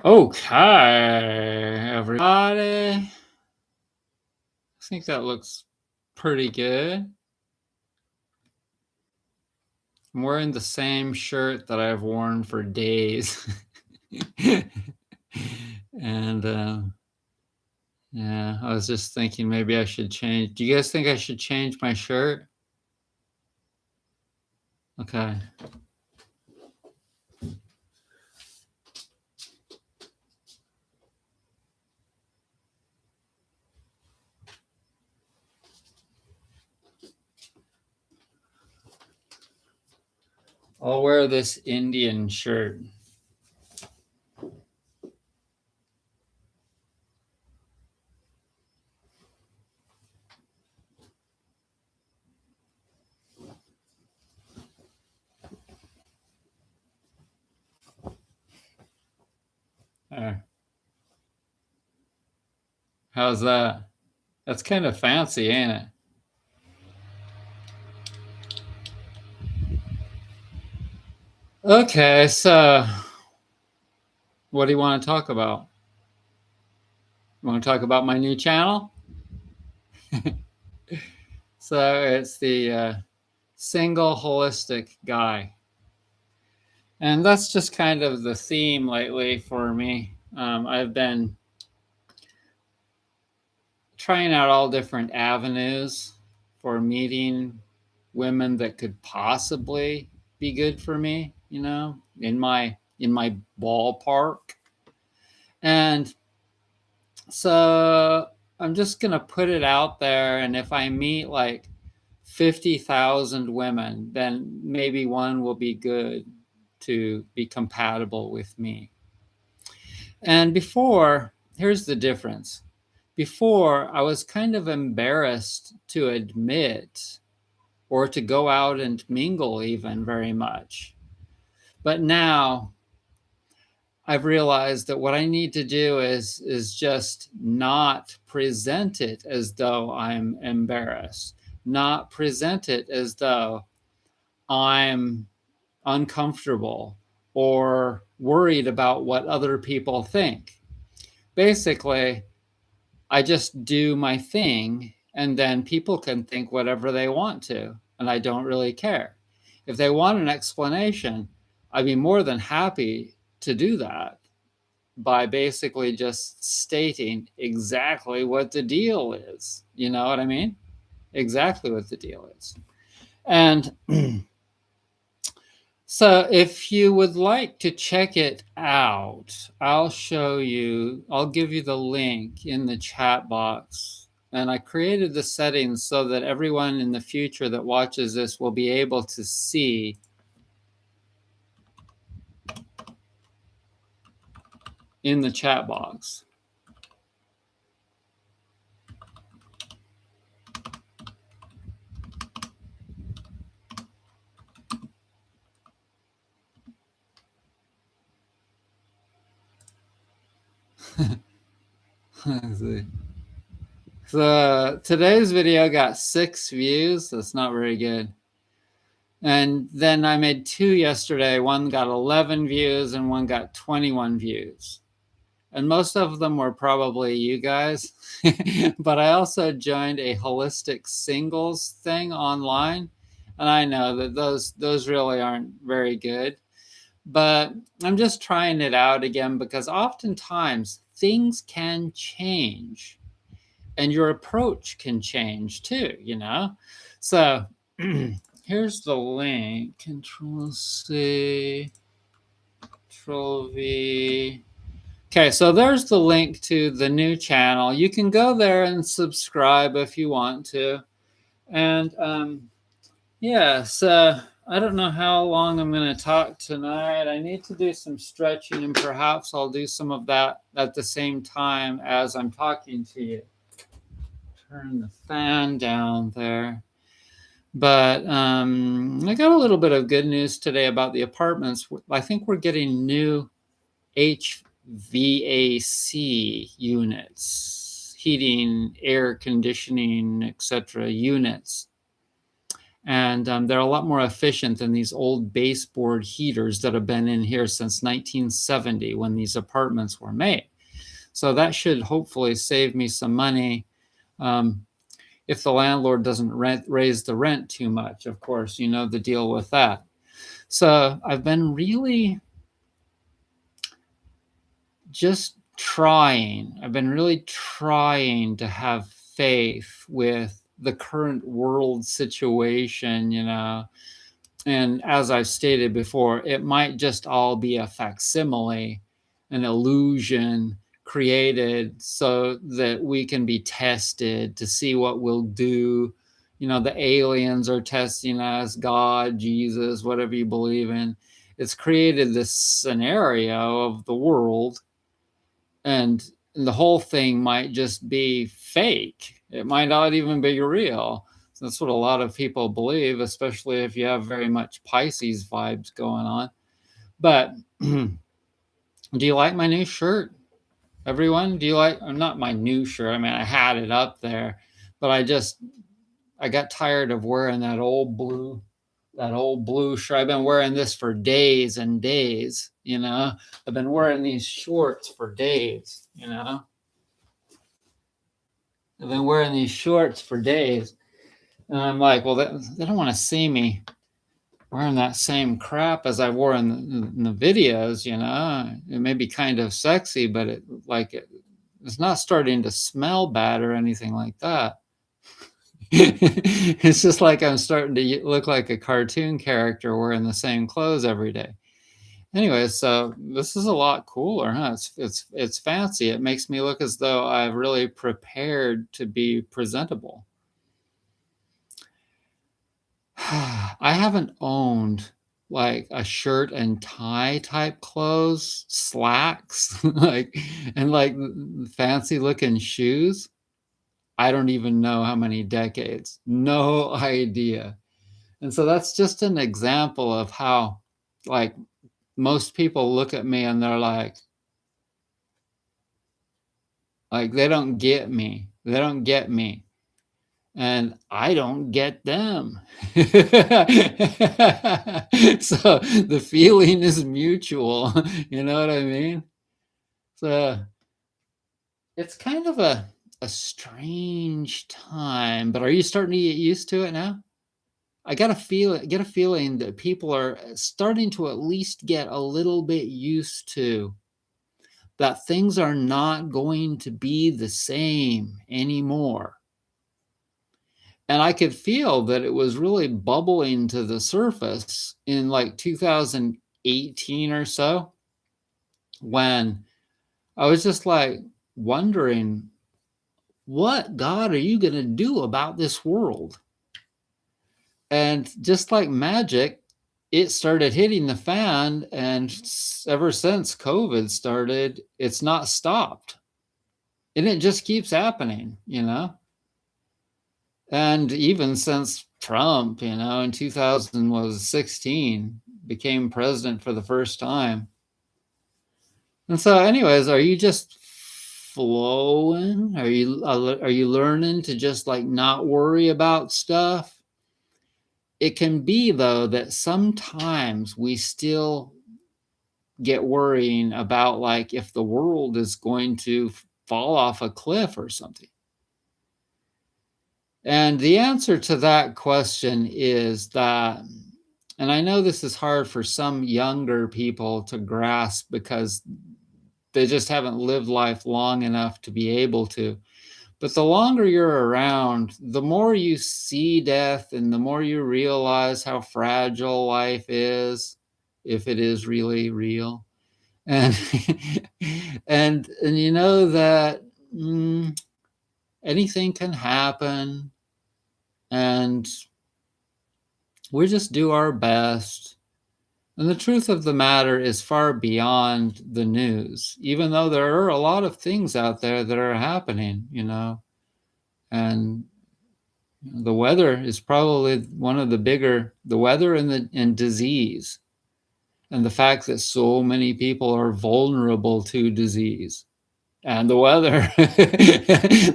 Okay, everybody. I think that looks pretty good. I'm wearing the same shirt that I've worn for days. and yeah, I was just thinking maybe I should change. Do you guys think I should change my shirt? Okay. I'll wear this Indian shirt. There. How's that? That's kind of fancy, ain't it? Okay, so what do you want to talk about? You want to talk about my new channel? So it's the single holistic guy. And that's just kind of the theme lately for me. I've been trying out all different avenues for meeting women that could possibly be good for me, in my ballpark. And so I'm just going to put it out there, and if I meet like 50,000 women, then maybe one will be good to be compatible with me. And here's the difference. Before, I was kind of embarrassed to admit or to go out and mingle even very much. But now I've realized that what I need to do is just not present it as though I'm embarrassed, not present it as though I'm uncomfortable or worried about what other people think. Basically, I just do my thing, and then people can think whatever they want to, and I don't really care. If they want an explanation, I'd be more than happy to do that by basically just stating exactly what the deal is. You know what I mean? Exactly what the deal is. And so if you would like to check it out, I'll give you the link in the chat box. And I created the settings so that everyone in the future that watches this will be able to see in the chat box. Let's see. So today's video got 6 views. That's not very good. And then I made 2 yesterday. One got 11 views and one got 21 views. And most of them were probably you guys. But I also joined a holistic singles thing online. And I know that those really aren't very good. But I'm just trying it out again because oftentimes things can change and your approach can change too, So here's the link. Control C, Control V. Okay, so there's the link to the new channel. You can go there and subscribe if you want to. And yeah, so I don't know how long I'm going to talk tonight. I need to do some stretching, and perhaps I'll do some of that at the same time as I'm talking to you. Turn the fan down there. But I got a little bit of good news today about the apartments. I think we're getting new HVAC units, heating, air conditioning, etc. units. And they're a lot more efficient than these old baseboard heaters that have been in here since 1970 when these apartments were made. So that should hopefully save me some money if the landlord doesn't raise the rent too much. Of course, you know the deal with that. So I've been really just trying. I've been really trying to have faith with the current world situation, you know. And as I've stated before, it might just all be a facsimile, an illusion created so that we can be tested to see what we'll do. You know, the aliens are testing us, God, Jesus, whatever you believe in. It's created this scenario of the world, and the whole thing might just be fake. It might not even be real. So that's what a lot of people believe, especially if you have very much Pisces vibes going on. But do you like my new shirt, everyone? Do you like, or not my new shirt? I mean, I had it up there, but I got tired of wearing that old blue shirt. I've been wearing this for days and days, you know. I've been wearing these shorts for days, you know. I've been wearing these shorts for days. And I'm like, well, they don't want to see me wearing that same crap as I wore in the videos, you know. It may be kind of sexy, but it's not starting to smell bad or anything like that. It's just like I'm starting to look like a cartoon character wearing the same clothes every day. Anyway, so this is a lot cooler, huh? It's fancy. It makes me look as though I've really prepared to be presentable. I haven't owned like a shirt and tie type clothes, slacks, like fancy looking shoes. I don't even know how many decades. No idea. And so that's just an example of how, like, most people look at me and they're like they don't get me. They don't get me. And I don't get them. So the feeling is mutual. You know what I mean? So it's kind of a strange time, but are you starting to get used to it now? I get a feeling that people are starting to at least get a little bit used to that things are not going to be the same anymore. And I could feel that it was really bubbling to the surface in like 2018 or so, when I was just like wondering, what God are you going to do about this world? And just like magic, it started hitting the fan. And ever since COVID started, it's not stopped. And it just keeps happening, you know? And even since Trump, you know, in 2016 became president for the first time. And so, anyways, are you just flowing? Are you learning to just like not worry about stuff? It can be, though, that sometimes we still get worrying about like if the world is going to fall off a cliff or something. And the answer to that question is that, and I know this is hard for some younger people to grasp because they just haven't lived life long enough to be able to. But the longer you're around, the more you see death and the more you realize how fragile life is, if it is really real. And and you know that anything can happen, and we just do our best. And the truth of the matter is far beyond the news, even though there are a lot of things out there that are happening, you know. And the weather is probably one of the bigger, the weather and disease, and the fact that so many people are vulnerable to disease and the weather.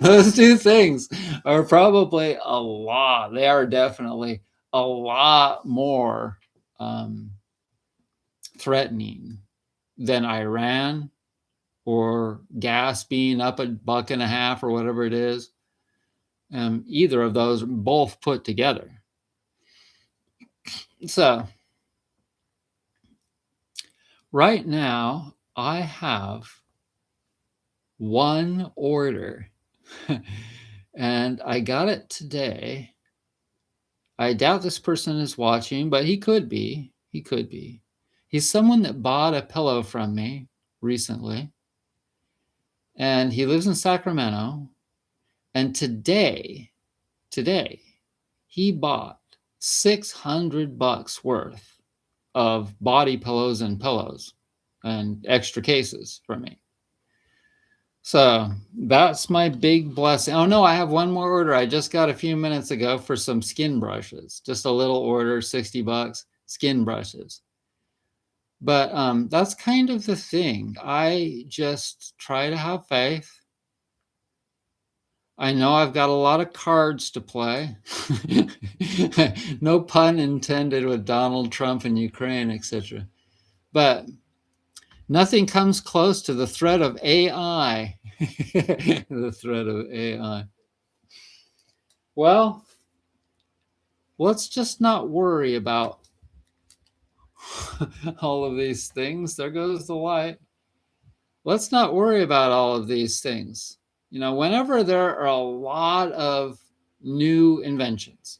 Those two things are probably a lot. They are definitely a lot more threatening than Iran or gas being up $1.50 or whatever it is. Either of those, both put together. So right now I have one order and I got it today. I doubt this person is watching, but he could be. He could be. He's someone that bought a pillow from me recently, and he lives in Sacramento. And today, he bought $600 worth of body pillows and pillows and extra cases for me. So that's my big blessing. Oh no, I have one more order. I just got a few minutes ago for some skin brushes. Just a little order, $60, skin brushes. But that's kind of the thing. I just try to have faith. I know I've got a lot of cards to play. No pun intended with Donald Trump and Ukraine, etc. But nothing comes close to the threat of AI. The threat of AI. Well, let's just not worry about all of these things. There goes the light. Let's not worry about all of these things. You know, whenever there are a lot of new inventions,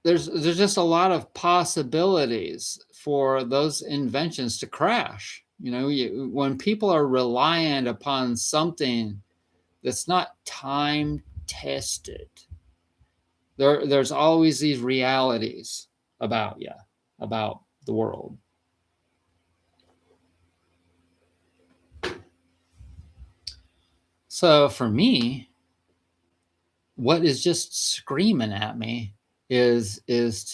there's just a lot of possibilities for those inventions to crash. You know, when people are reliant upon something that's not time tested, there's always these realities about the world. So for me, what is just screaming at me is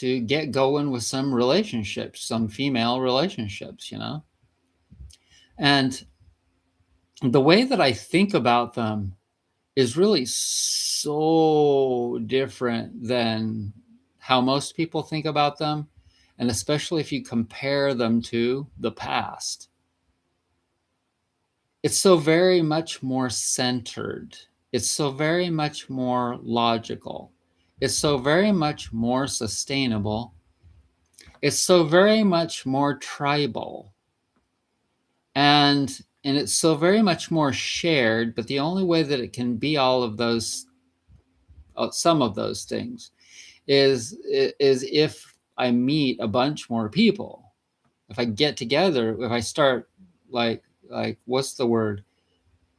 to get going with some relationships, some female relationships, you know. And the way that I think about them is really so different than how most people think about them, and especially if you compare them to the past. It's so very much more centered. It's so very much more logical. It's so very much more sustainable. It's so very much more tribal. And it's so very much more shared, but the only way that it can be all of those, some of those things, is if I meet a bunch more people. If I get together, if I start like what's the word?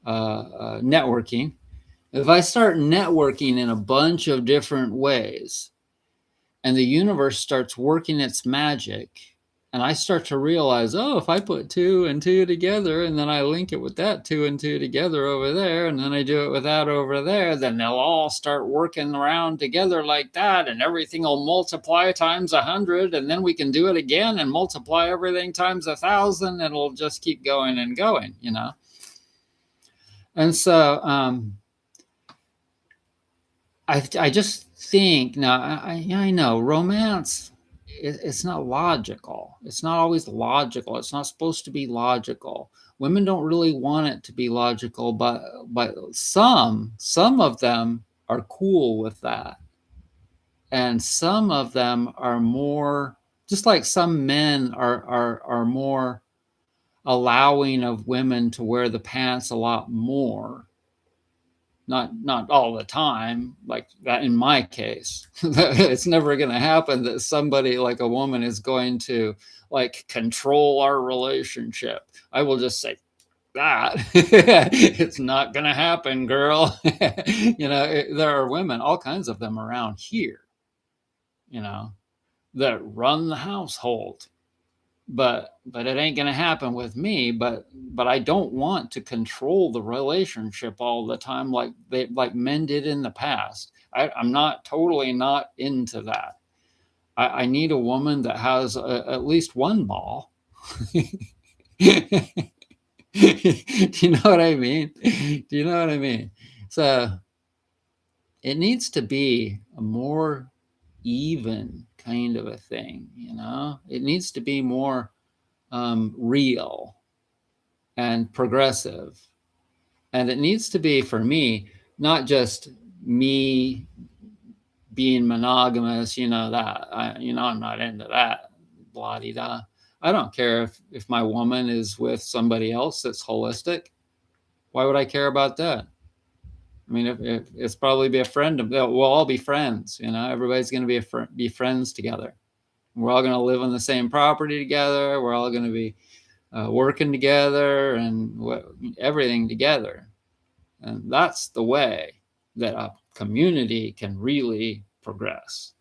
Networking. If I start networking in a bunch of different ways, and the universe starts working its magic, and I start to realize, oh, if I put 2 and 2 together, and then I link it with that 2 and 2 together over there, and then I do it with that over there, then they'll all start working around together like that, and everything will multiply times 100, and then we can do it again and multiply everything times 1,000, and it'll just keep going and going, you know. And so I just think now, I know romance, it's not logical. It's not always logical. It's not supposed to be logical. Women don't really want it to be logical, but some of them are cool with that. And some of them are more, just like some men are more allowing of women to wear the pants a lot more. Not all the time, like that in my case. It's never going to happen that somebody like a woman is going to like control our relationship. I will just say that it's not going to happen, girl. You know, there are women, all kinds of them around here, you know, that run the household. But it ain't gonna happen with me. But I don't want to control the relationship all the time like men did in the past. I'm not totally not into that. I need a woman that has at least one ball. Do you know what I mean? Do you know what I mean? So it needs to be a more even kind of a thing, it needs to be more real and progressive. And it needs to be, for me, not just me being monogamous, that I'm not into that, blah de da. I don't care if my woman is with somebody else that's holistic. Why would I care about that? I mean, if it's probably be a friend. We'll all be friends. Everybody's going to be friends together. We're all going to live on the same property together. We're all going to be working together and everything together. And that's the way that a community can really progress.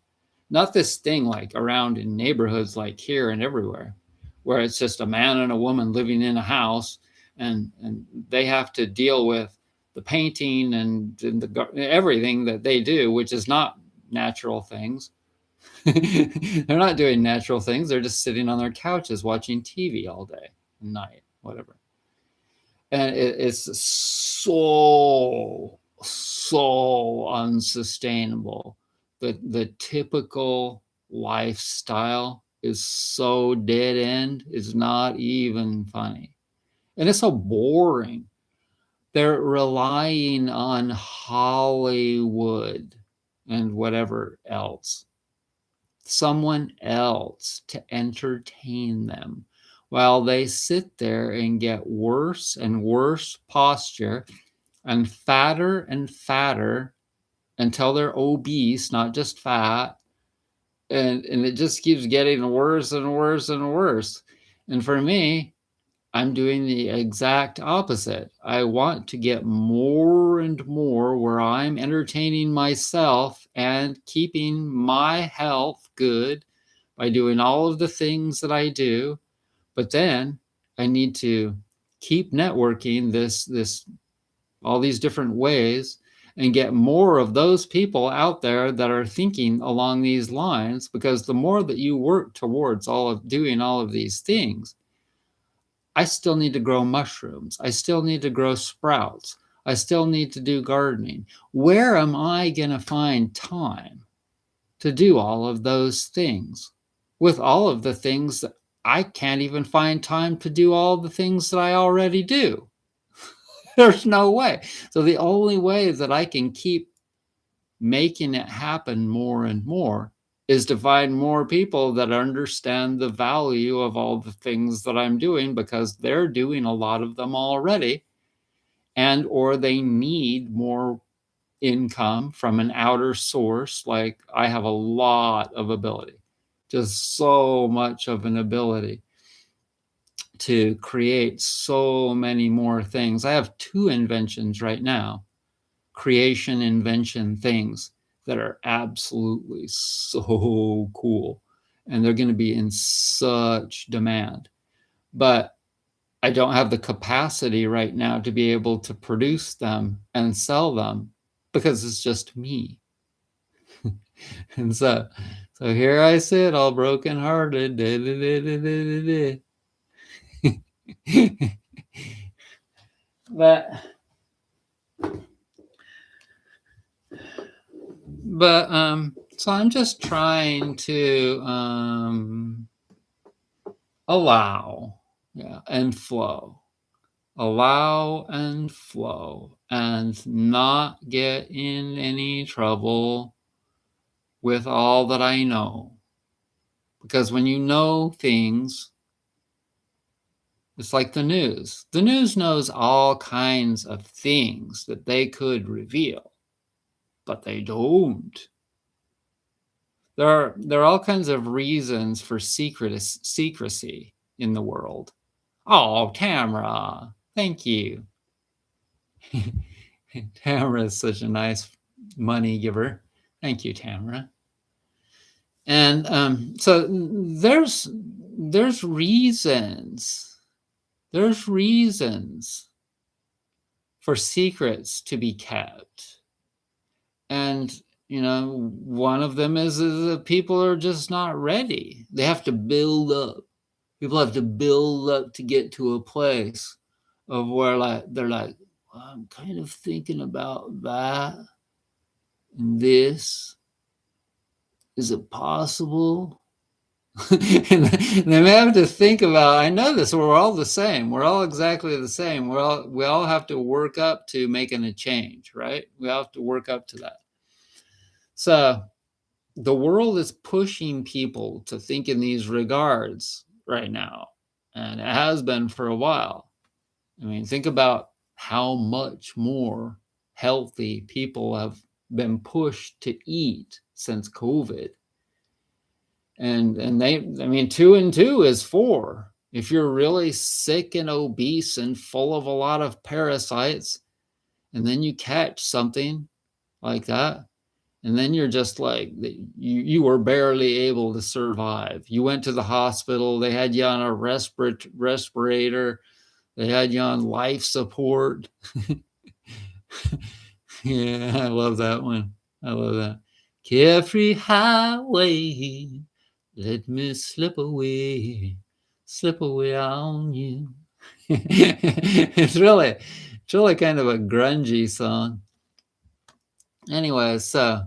Not this thing like around in neighborhoods like here and everywhere, where it's just a man and a woman living in a house, and they have to deal with the painting and everything that they do, which is not natural things. They're not doing natural things. They're just sitting on their couches watching TV all day and night, whatever. And it's so unsustainable. The typical lifestyle is so dead end. It's not even funny. And it's so boring. They're relying on Hollywood and whatever else, someone else to entertain them, while they sit there and get worse and worse posture and fatter until they're obese, not just fat. And it just keeps getting worse and worse and worse. And for me, I'm doing the exact opposite. I want to get more and more where I'm entertaining myself and keeping my health good by doing all of the things that I do. But then I need to keep networking this all these different ways and get more of those people out there that are thinking along these lines, because the more that you work towards doing all of these things, I still need to grow mushrooms. I still need to grow sprouts. I still need to do gardening. Where am I going to find time to do all of those things with all of the things that I can't even find time to do all the things that I already do? There's no way. So the only way that I can keep making it happen more and more is to find more people that understand the value of all the things that I'm doing, because they're doing a lot of them already, and or they need more income from an outer source. Like I have a lot of ability, just so much of an ability to create so many more things. I have 2 inventions right now, creation invention things that are absolutely so cool, and they're going to be in such demand. But I don't have the capacity right now to be able to produce them and sell them, because it's just me. And so here I sit all brokenhearted. But so I'm just trying to allow and flow and not get in any trouble with all that I know. Because when you know things, it's like the news. The news knows all kinds of things that they could reveal, but they don't. There are all kinds of reasons for secrecy in the world. Oh, Tamara, thank you. Tamara is such a nice money giver. Thank you, Tamara. And so there's reasons. There's reasons for secrets to be kept. And, one of them is that people are just not ready. They have to build up. People have to build up to get to a place of where they're like, well, I'm kind of thinking about that. And this, is it possible? And they have to think about, I know this, we're all the same. We're all exactly the same. We all have to work up to making a change, right? We all have to work up to that. So the world is pushing people to think in these regards right now. And it has been for a while. I mean, think about how much more healthy people have been pushed to eat since COVID. And they, I mean, 2 and 2 is 4. If you're really sick and obese and full of a lot of parasites, and then you catch something like that, and then you're just like, you were barely able to survive. You went to the hospital, they had you on a respirator, they had you on life support. Yeah, I love that one. I love that. Carefree highway, let me slip away on you. It's really kind of a grungy song. Anyway, so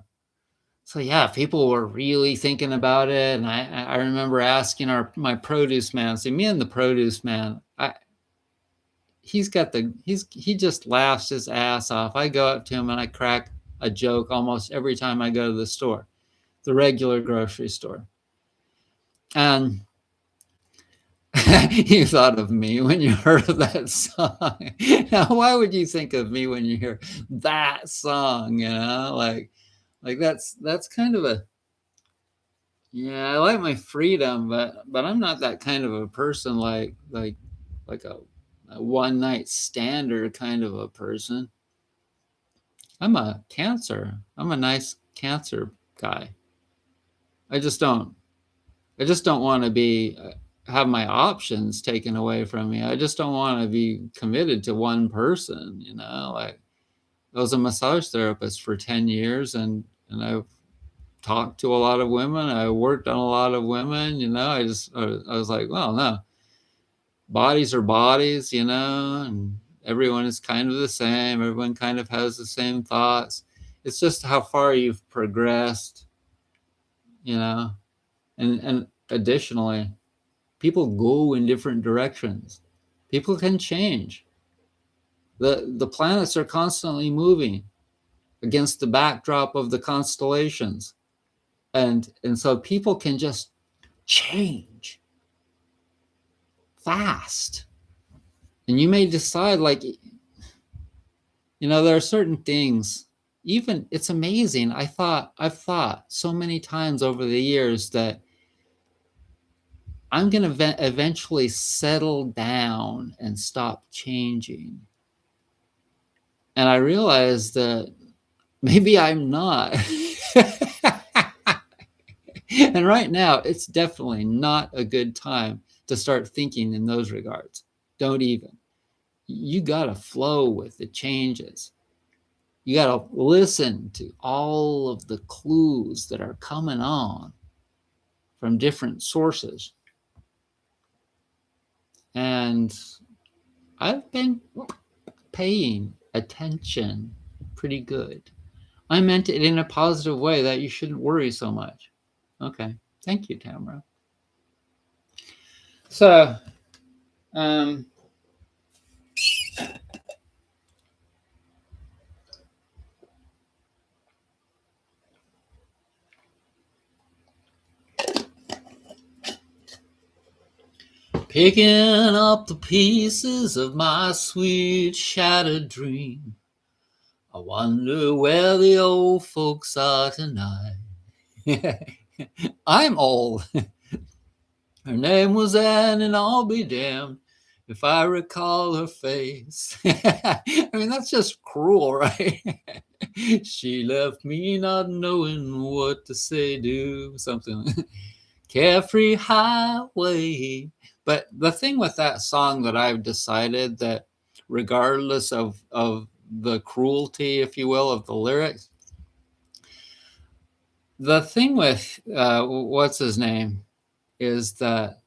yeah, people were really thinking about it, and I remember asking my produce man. See, me and the produce man, he just laughs his ass off. I go up to him and I crack a joke almost every time I go to the store, the regular grocery store. And you thought of me when you heard of that song. Now, why would you think of me when you hear that song? You know, like that's kind of a, yeah, I like my freedom, but I'm not that kind of a person, like a one night stander kind of a person. I'm a Cancer. I'm a nice Cancer guy. I just don't want to be have my options taken away from me. I just don't want to be committed to one person, you know. Like, I was a massage therapist for 10 years, and I've talked to a lot of women. I worked on a lot of women, you know. I was like, well, no. Bodies are bodies, you know, and everyone is kind of the same. Everyone kind of has the same thoughts. It's just how far you've progressed, you know. And additionally, people go in different directions. People can change. The planets are constantly moving against the backdrop of the constellations. And so people can just change fast. And you may decide, like, you know, there are certain things, even, it's amazing. I've thought so many times over the years that I'm going to eventually settle down and stop changing. And I realized that maybe I'm not. And right now, it's definitely not a good time to start thinking in those regards. Don't even. You got to flow with the changes. You got to listen to all of the clues that are coming on from different sources. And I've been paying attention pretty good. I meant it in a positive way, that you shouldn't worry so much. Okay. Thank you, Tamara. So, picking up the pieces of my sweet shattered dream, I wonder where the old folks are tonight. I'm old. Her name was Anne, and I'll be damned if I recall her face. I mean, that's just cruel, right? She left me not knowing what to say, do something. Carefree highway. But the thing with that song that I've decided, that regardless of the cruelty, if you will, of the lyrics, the thing with what's his name is that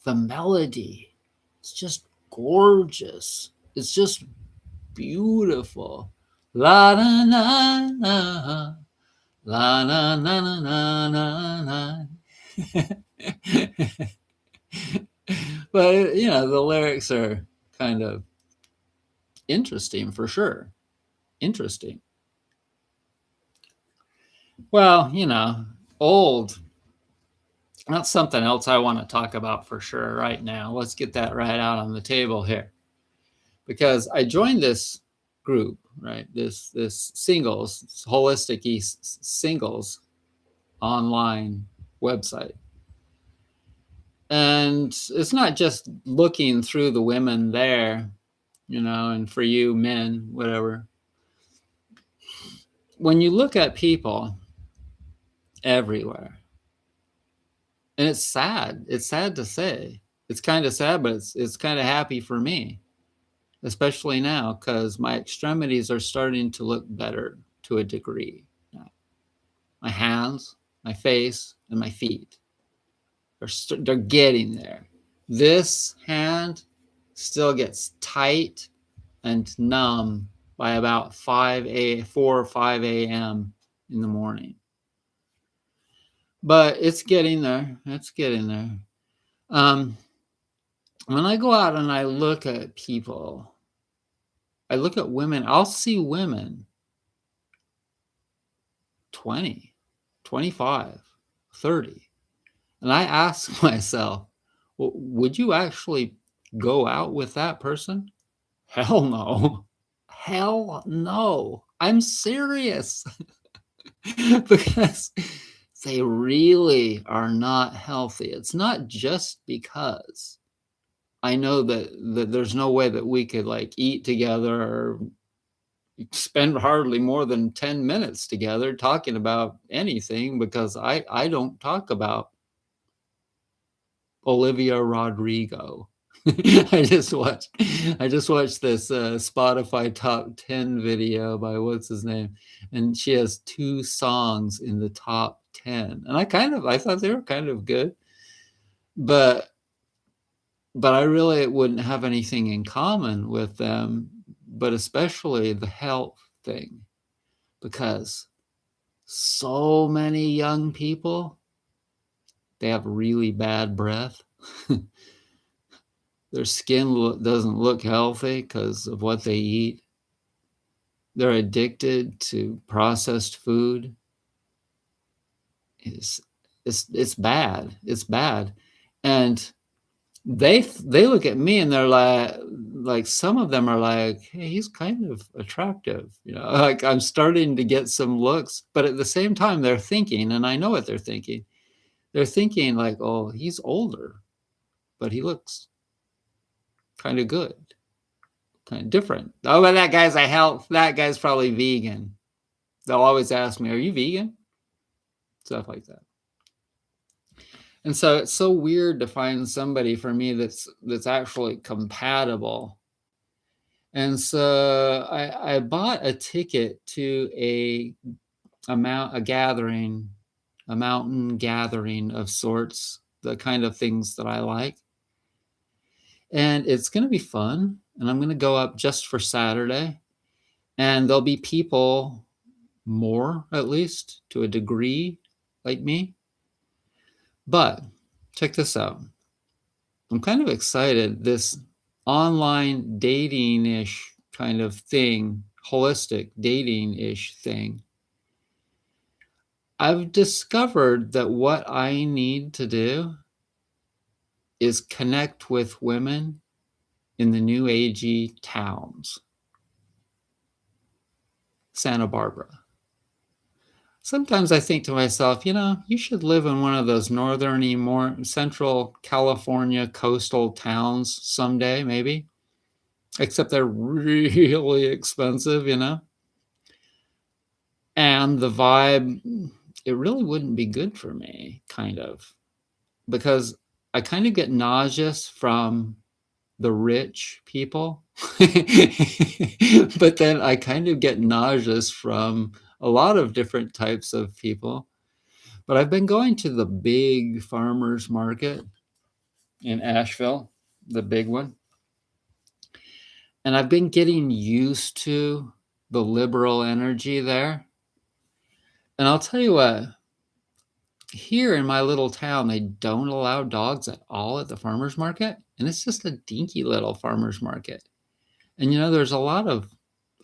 the melody is just gorgeous. It's just beautiful. La na na na. La na na na na na na. But the lyrics are kind of interesting for sure. Interesting. Well, old. That's something else I want to talk about for sure right now. Let's get that right out on the table here. Because I joined this group, right? This singles, holistic singles online website. And it's not just looking through the women there, and for you men, whatever. When you look at people everywhere, and it's sad to say, it's kind of sad, but it's kind of happy for me, especially now, because my extremities are starting to look better to a degree. My hands, my face, and my feet, they're getting there. This hand still gets tight and numb by about 4 or 5 a.m. in the morning. But it's getting there. It's getting there. When I go out and I look at people, I look at women, I'll see women 20, 25, 30. And I ask myself, well, would you actually go out with that person? Hell no. Hell no. I'm serious. Because they really are not healthy. It's not just because I know that there's no way that we could like eat together or spend hardly more than 10 minutes together talking about anything, because I don't talk about Olivia Rodrigo. I just watched this Spotify top 10 video by what's his name, and she has 2 songs in the top 10, and I thought they were kind of good, but I really wouldn't have anything in common with them, but especially the health thing, because so many young people, they have really bad breath. Their skin doesn't look healthy because of what they eat. They're addicted to processed food. It's bad. It's bad. And they look at me and they're like some of them are like, hey, he's kind of attractive. Like I'm starting to get some looks, but at the same time they're thinking, and I know what they're thinking. They're thinking like, oh, he's older, but he looks kind of good. Kind of different. Oh, but that guy's probably vegan. They'll always ask me, are you vegan? Stuff like that. And so it's so weird to find somebody for me that's actually compatible. And so I bought a ticket to a gathering, a mountain gathering of sorts, the kind of things that I like. And it's going to be fun. And I'm going to go up just for Saturday. And there'll be people, more at least to a degree, like me. But check this out. I'm kind of excited. This online dating-ish kind of thing, holistic dating-ish thing. I've discovered that what I need to do is connect with women in the new agey towns. Santa Barbara. Sometimes I think to myself, you should live in one of those northerny, more central California coastal towns someday, maybe. Except they're really expensive, And the vibe, it really wouldn't be good for me, kind of. Because I kind of get nauseous from the rich people. But then I kind of get nauseous from a lot of different types of people. But I've been going to the big farmers market in Asheville, the big one. And I've been getting used to the liberal energy there. And I'll tell you what, here in my little town, they don't allow dogs at all at the farmer's market. And it's just a dinky little farmer's market. And there's a lot of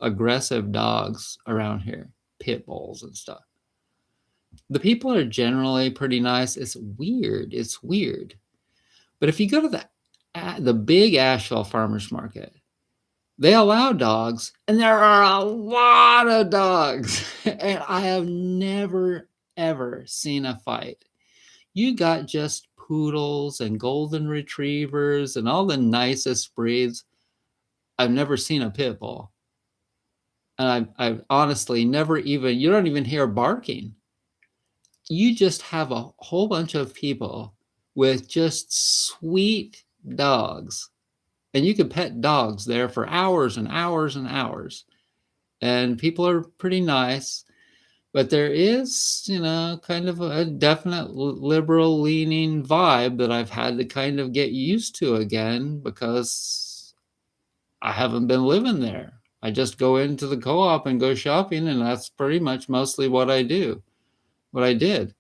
aggressive dogs around here, pit bulls and stuff. The people are generally pretty nice. It's weird. But if you go to the big Asheville farmer's market, they allow dogs, and there are a lot of dogs. And I have never, ever seen a fight. You got just poodles and golden retrievers and all the nicest breeds. I've never seen a pit bull. And I've honestly never even, you don't even hear barking. You just have a whole bunch of people with just sweet dogs. And you can pet dogs there for hours and hours and hours. And people are pretty nice. But there is, kind of a definite liberal leaning vibe that I've had to kind of get used to again because I haven't been living there. I just go into the co-op and go shopping, and that's pretty much mostly what I do. What I did.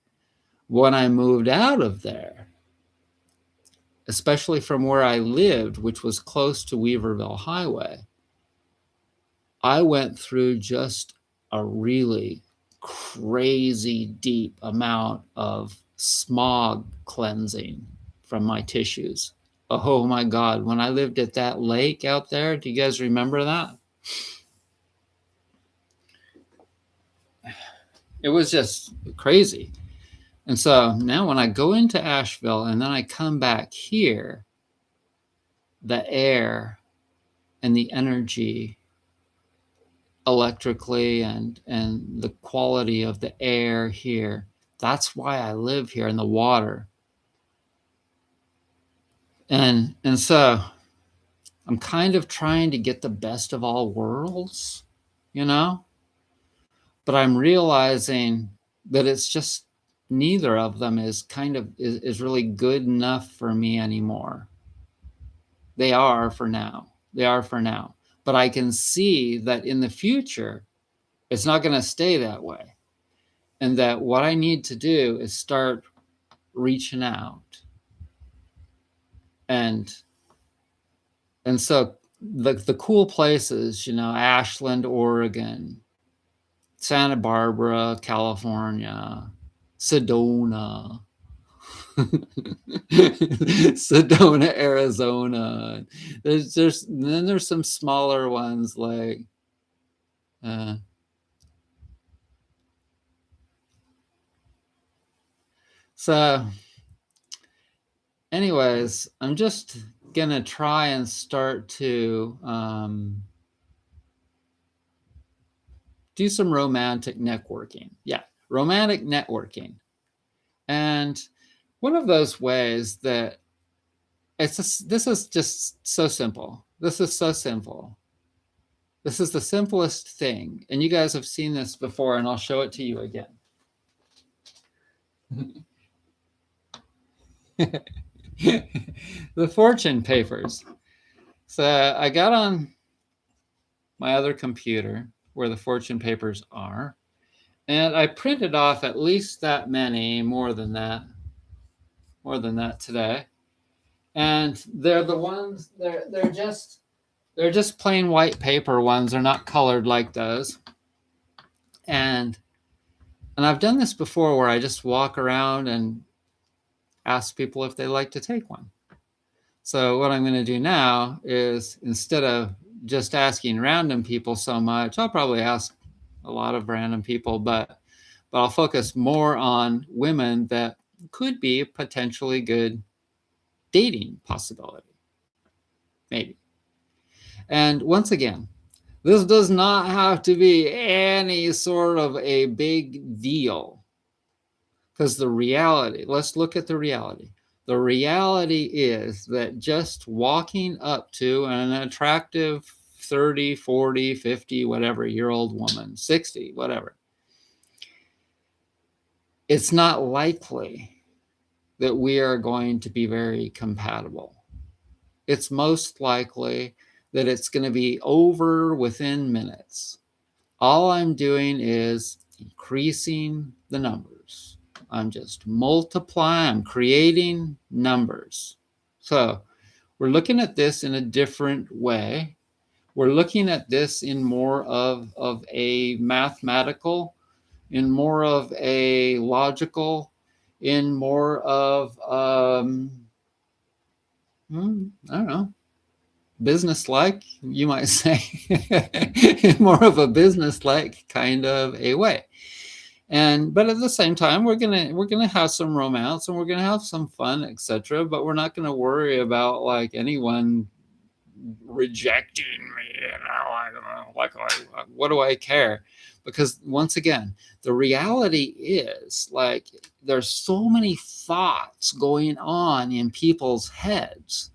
When I moved out of there, especially from where I lived, which was close to Weaverville Highway, I went through just a really crazy deep amount of smog cleansing from my tissues. Oh my God, when I lived at that lake out there, do you guys remember that? It was just crazy. And so now when I go into Asheville and then I come back here, the air and the energy electrically and the quality of the air here, that's why I live here, in the water. And so I'm kind of trying to get the best of all worlds, but I'm realizing that it's just neither of them is really good enough for me anymore. They are for now. But I can see that in the future, it's not going to stay that way. And that what I need to do is start reaching out. And so the cool places, Ashland, Oregon, Santa Barbara, California, Sedona, Sedona, Arizona. There's some smaller ones like so anyways, I'm just gonna try and start to do some romantic networking. Yeah, romantic networking. And one of those ways that this is just so simple. This is so simple. This is the simplest thing. And you guys have seen this before, and I'll show it to you again. The fortune papers. So I got on my other computer where the fortune papers are, and I printed off at least that many, more than that today. And they're the ones, they're just plain white paper ones. They're not colored like those. And I've done this before where I just walk around and ask people if they like to take one. So what I'm going to do now is, instead of just asking random people so much, I'll probably ask a lot of random people, but I'll focus more on women that could be a potentially good dating possibility. Maybe. And once again, this does not have to be any sort of a big deal. Because the reality, let's look at the reality. The reality is that just walking up to an attractive 30, 40, 50, whatever year old woman, 60, whatever, it's not likely that we are going to be very compatible. It's most likely that it's going to be over within minutes. all I'm doing is increasing the numbers. I'm just multiplying, I'm creating numbers. So we're looking at this in a different way. We're looking at this in more of a mathematical, in more of a logical, in more of, I don't know, business-like, you might say, more of a business-like kind of a way. But at the same time, we're gonna have some romance and we're gonna have some fun, etc. But we're not gonna worry about like anyone rejecting me. You know, I don't know, like what do I care? Because once again, the reality is like there's so many thoughts going on in people's heads,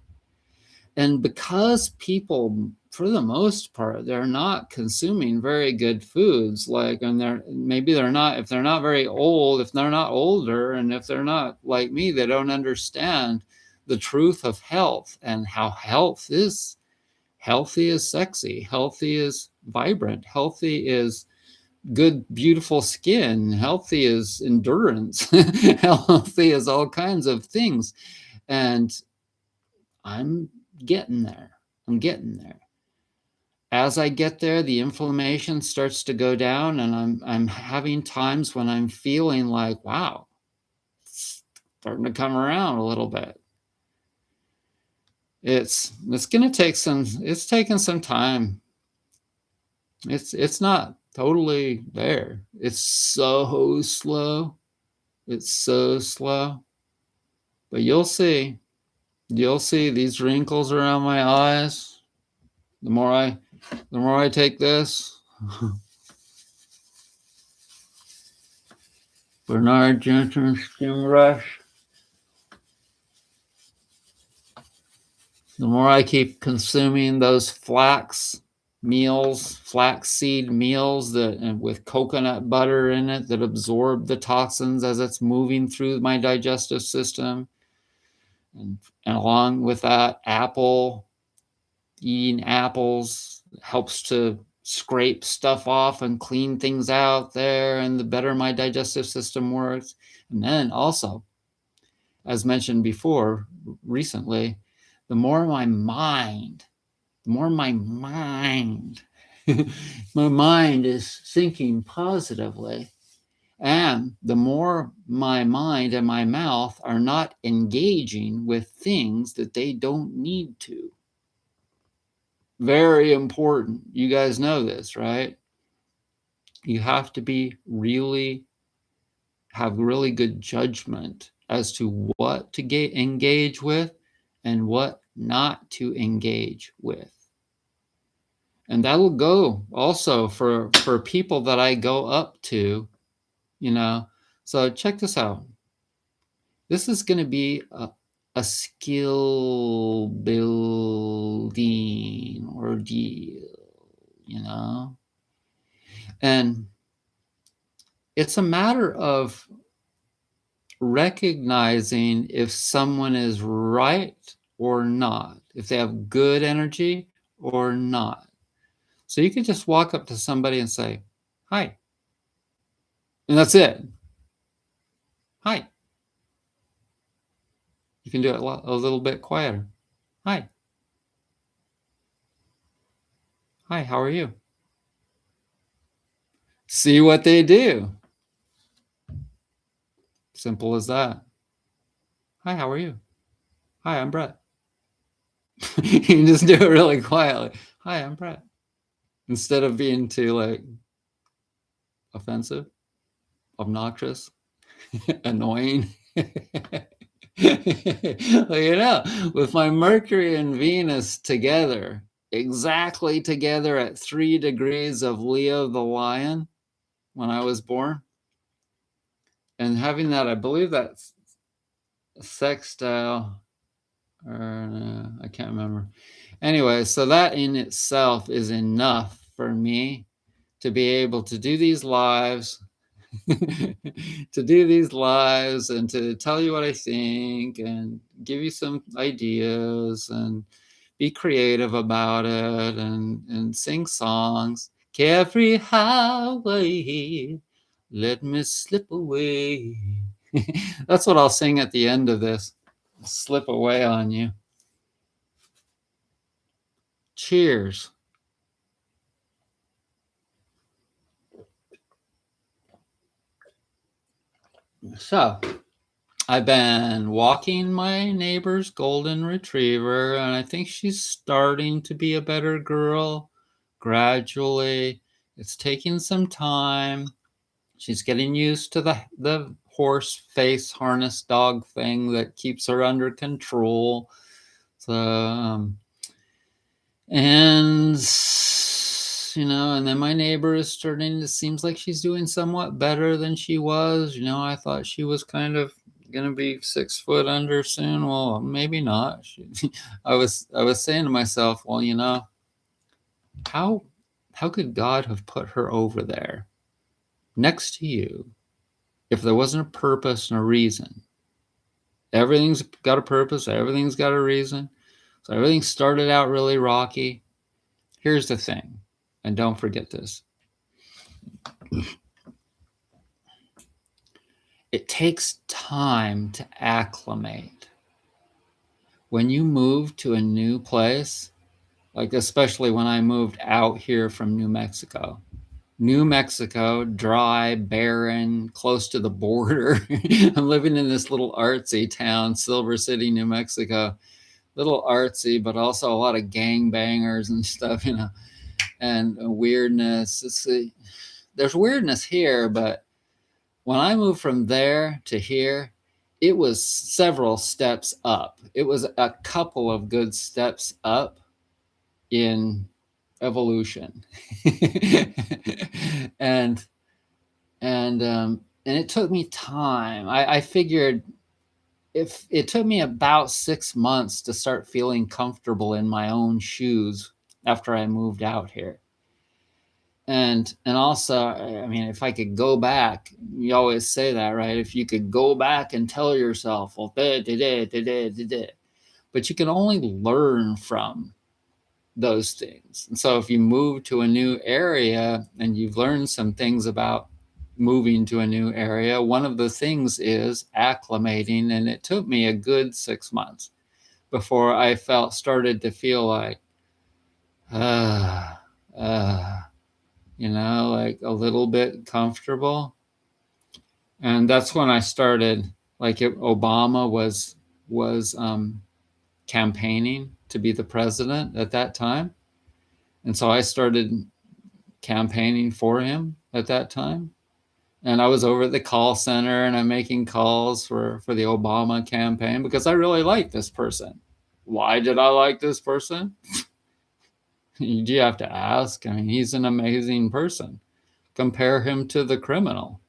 and because people for the most part they're not consuming very good foods, like, and they're not, if they're not very old, if they're not older, and if they're not like me, they don't understand the truth of health and how healthy is sexy, healthy is vibrant, healthy is good beautiful skin, healthy is endurance, healthy is all kinds of things. And I'm getting there. I'm getting there. As I get there, the inflammation starts to go down, and I'm having times when I'm feeling like, wow, it's starting to come around a little bit. It's gonna take some, it's taking some time. It's not totally there. It's so slow. It's so slow. But you'll see. You'll see these wrinkles around my eyes. The more I take this, Bernard Jensen Skin Rush, the more I keep consuming those flaxseed meals that with coconut butter in it that absorb the toxins as it's moving through my digestive system, and along with that, eating apples helps to scrape stuff off and clean things out there, and the better my digestive system works. And then also, as mentioned before recently, the more my mind my mind is thinking positively, and the more my mind and my mouth are not engaging with things that they don't need to. Very important. You guys know this, right? You have to have really good judgment as to what to engage with and what not to engage with. And that'll go also for people that I go up to, you know. So check this out. This is going to be a skill building ordeal, you know. And it's a matter of recognizing if someone is right or not, if they have good energy or not. So you can just walk up to somebody and say, hi. And that's it. Hi. You can do it a little bit quieter. Hi. Hi, how are you? See what they do. Simple as that. Hi, how are you? Hi, I'm Brett. You can just do it really quietly. Hi, I'm Brett. Instead of being too like offensive, obnoxious, annoying. Well, you know, with my Mercury and Venus together, exactly together at 3 degrees of Leo the lion when I was born, and having that, I believe that's sextile, or I can't remember. Anyway, so that in itself is enough for me to be able to do these lives, to do these lives and to tell you what I think and give you some ideas and be creative about it and sing songs. Carefree highway, let me slip away. That's what I'll sing at the end of this. Slip away on you. Cheers. So, I've been walking my neighbor's golden retriever, and I think she's starting to be a better girl gradually. It's taking some time. She's getting used to the horse face harness dog thing that keeps her under control. So, and and then my neighbor is starting to seems like she's doing somewhat better than she was. I thought she was kind of gonna be 6 foot under soon. Well, maybe not. I was saying to myself, well, how could God have put her over there next to you if there wasn't a purpose and a reason? Everything's got a purpose, everything's got a reason. So everything started out really rocky. Here's the thing, and don't forget this. It takes time to acclimate. When you move to a new place, like especially when I moved out here from New Mexico, dry, barren, close to the border. I'm living in this little artsy town, Silver City, New Mexico. Little artsy, but also a lot of gangbangers and stuff, and weirdness. There's weirdness here, but when I moved from there to here, it was several steps up. It was a couple of good steps up in evolution. and it took me time. I figured if it took me about 6 months to start feeling comfortable in my own shoes after I moved out here. And also, I mean, if I could go back, you always say that, right? If you could go back and tell yourself, well, but you can only learn from those things. And so if you move to a new area and you've learned some things about moving to a new area, one of the things is acclimating. And it took me a good 6 months before I started to feel like, like a little bit comfortable. And that's when I started, like Obama was campaigning to be the president at that time. And so I started campaigning for him at that time. And I was over at the call center and I'm making calls for the Obama campaign because I really like this person. Why did I like this person? You have to ask. I mean, he's an amazing person. Compare him to the criminal.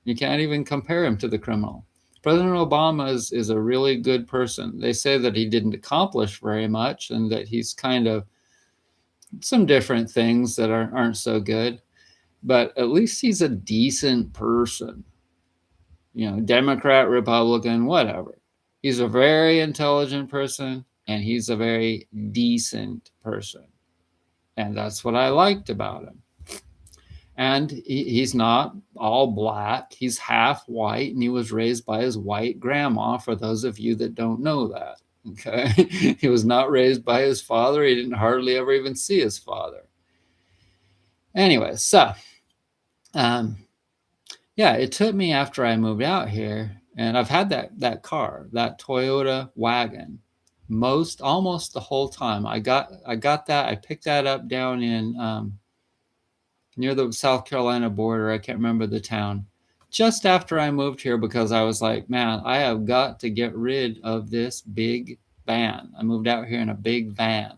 You can't even compare him to the criminal. President Obama is a really good person. They say that he didn't accomplish very much and that he's kind of some different things that aren't so good, but at least he's a decent person. Democrat, Republican, whatever. He's a very intelligent person and he's a very decent person. And that's what I liked about him. And he's not all black. He's half white, and he was raised by his white grandma, for those of you that don't know that. Okay. He was not raised by his father. He didn't hardly ever even see his father. Anyway, so, it took me after I moved out here, and I've had that car, that Toyota wagon, almost the whole time. I got that. I picked that up down in near the South Carolina border. I can't remember the town. Just after I moved here, because I was like, man, I have got to get rid of this big van. I moved out here in a big van.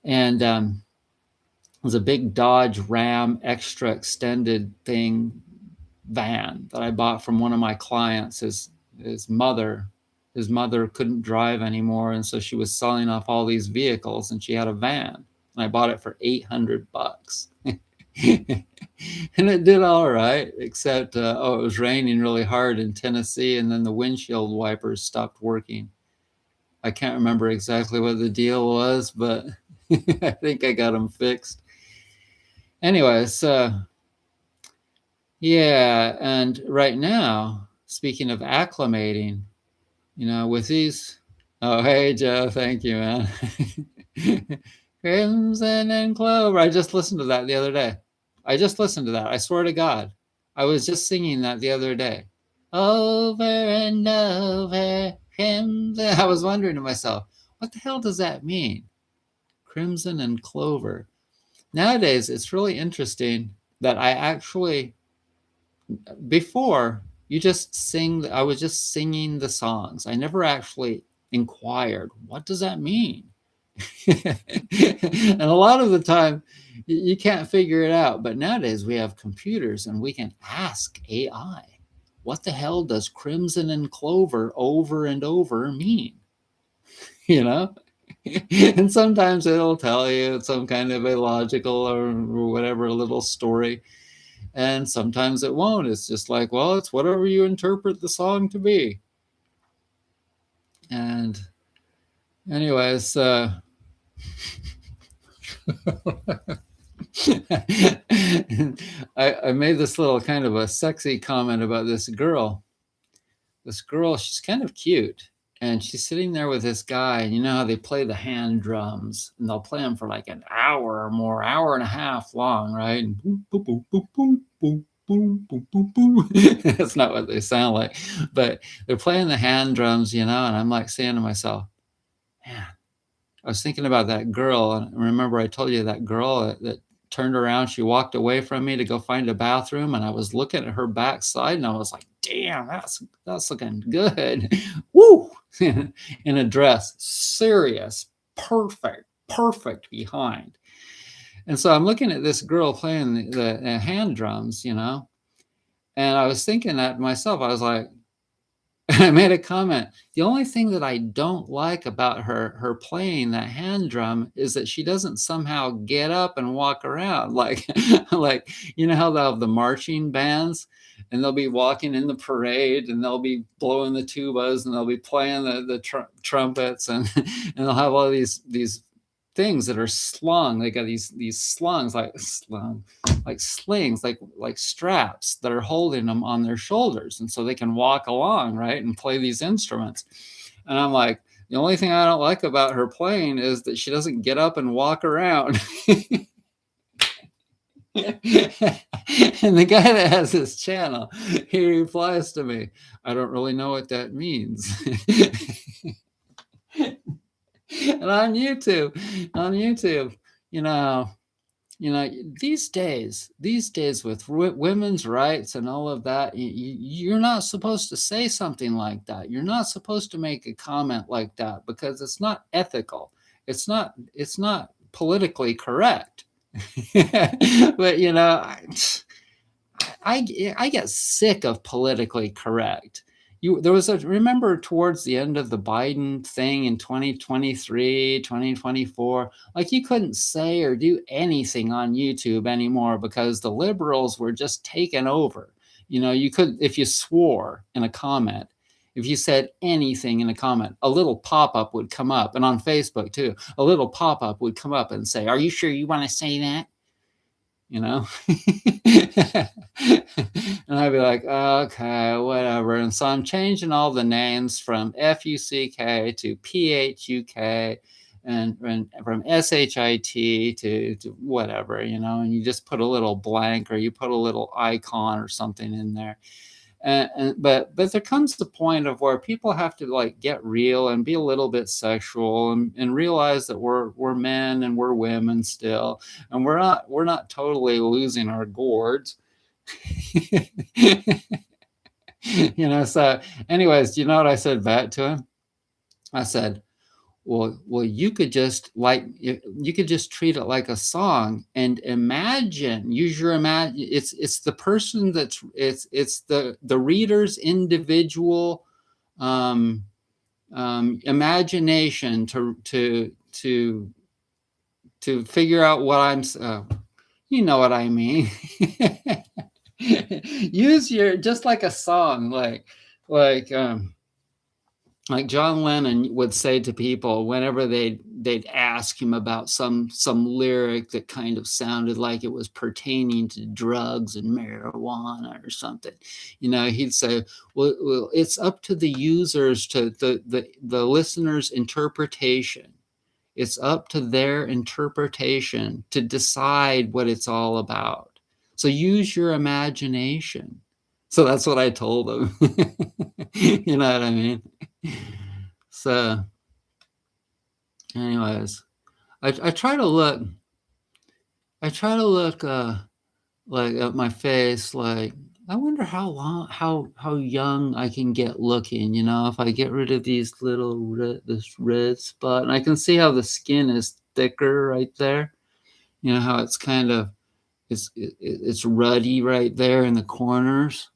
And it was a big Dodge Ram extra extended thing van that I bought from one of my clients. His mother couldn't drive anymore, and so she was selling off all these vehicles, and she had a van, and I bought it for $800. And it did all right, except it was raining really hard in Tennessee, and then the windshield wipers stopped working. I can't remember exactly what the deal was, but I think I got them fixed. Anyways, yeah, and right now, speaking of acclimating, with these. Oh, hey, Joe, thank you, man. Crimson and Clover. I just listened to that the other day. I just listened to that. I swear to God. I was just singing that the other day. Over and over, crimson. I was wondering to myself, what the hell does that mean? Crimson and Clover. Nowadays, it's really interesting that I actually, before, I was just singing the songs. I never actually inquired, what does that mean? And a lot of the time, you can't figure it out. But nowadays, we have computers and we can ask AI, what the hell does crimson and clover over and over mean? You know? And sometimes it'll tell you some kind of a logical or whatever little story. And sometimes it won't. It's just like, well, it's whatever you interpret the song to be. And anyways, I made this little kind of a sexy comment about this girl. This girl, she's kind of cute. And she's sitting there with this guy, and you know how they play the hand drums, and they'll play them for like an hour or more, hour and a half long, right? And boom, boom, boom, boom, boom, boom, boom, boom, boom, boom. That's not what they sound like, but they're playing the hand drums, and I'm like saying to myself, man, I was thinking about that girl. And remember, I told you that girl that turned around, she walked away from me to go find a bathroom, and I was looking at her backside, and I was like, damn, that's looking good. Woo! In a dress, serious, perfect behind. And so I'm looking at this girl playing the hand drums, and I was thinking that myself. I was like, I made a comment. The only thing that I don't like about her playing that hand drum is that she doesn't somehow get up and walk around like like how they'll have the marching bands, and they'll be walking in the parade, and they'll be blowing the tubas, and they'll be playing the trumpets, and and they'll have all these things that are slung. They got these slungs, like slings, like straps that are holding them on their shoulders, and so they can walk along, right, and play these instruments. And I'm like, the only thing I don't like about her playing is that she doesn't get up and walk around. And the guy that has this channel, he replies to me, I don't really know what that means. And on YouTube, these days with women's rights and all of that, you're not supposed to say something like that. You're not supposed to make a comment like that, because it's not ethical. It's not politically correct. But I get sick of politically correct. Remember towards the end of the Biden thing in 2023, 2024, like you couldn't say or do anything on YouTube anymore because the liberals were just taken over. You could, if you swore in a comment, if you said anything in a comment, a little pop-up would come up, and on Facebook too, a little pop-up would come up and say, are you sure you want to say that? And I'd be like, okay, whatever. And so I'm changing all the names from FUCK to PHUK, and from SHIT to whatever, and you just put a little blank, or you put a little icon or something in there. But there comes the point of where people have to like get real and be a little bit sexual, and realize that we're men and we're women still, and we're not totally losing our gourds. So anyways, do you know what I said back to him? I said, well, you could just treat it like a song, and use your it's the person it's the reader's individual imagination to figure out what I'm you know what I mean. Use your, just like a song, like like John Lennon would say to people whenever they'd ask him about some lyric that kind of sounded like it was pertaining to drugs and marijuana or something, he'd say, well, it's up to the users, to the listener's interpretation. It's up to their interpretation to decide what it's all about. So use your imagination. So that's what I told them. You know what I mean? So anyways, I try to look like at my face, like I wonder how young I can get looking, if I get rid of these this red spot, and I can see how the skin is thicker right there, how it's kind of it's ruddy right there in the corners.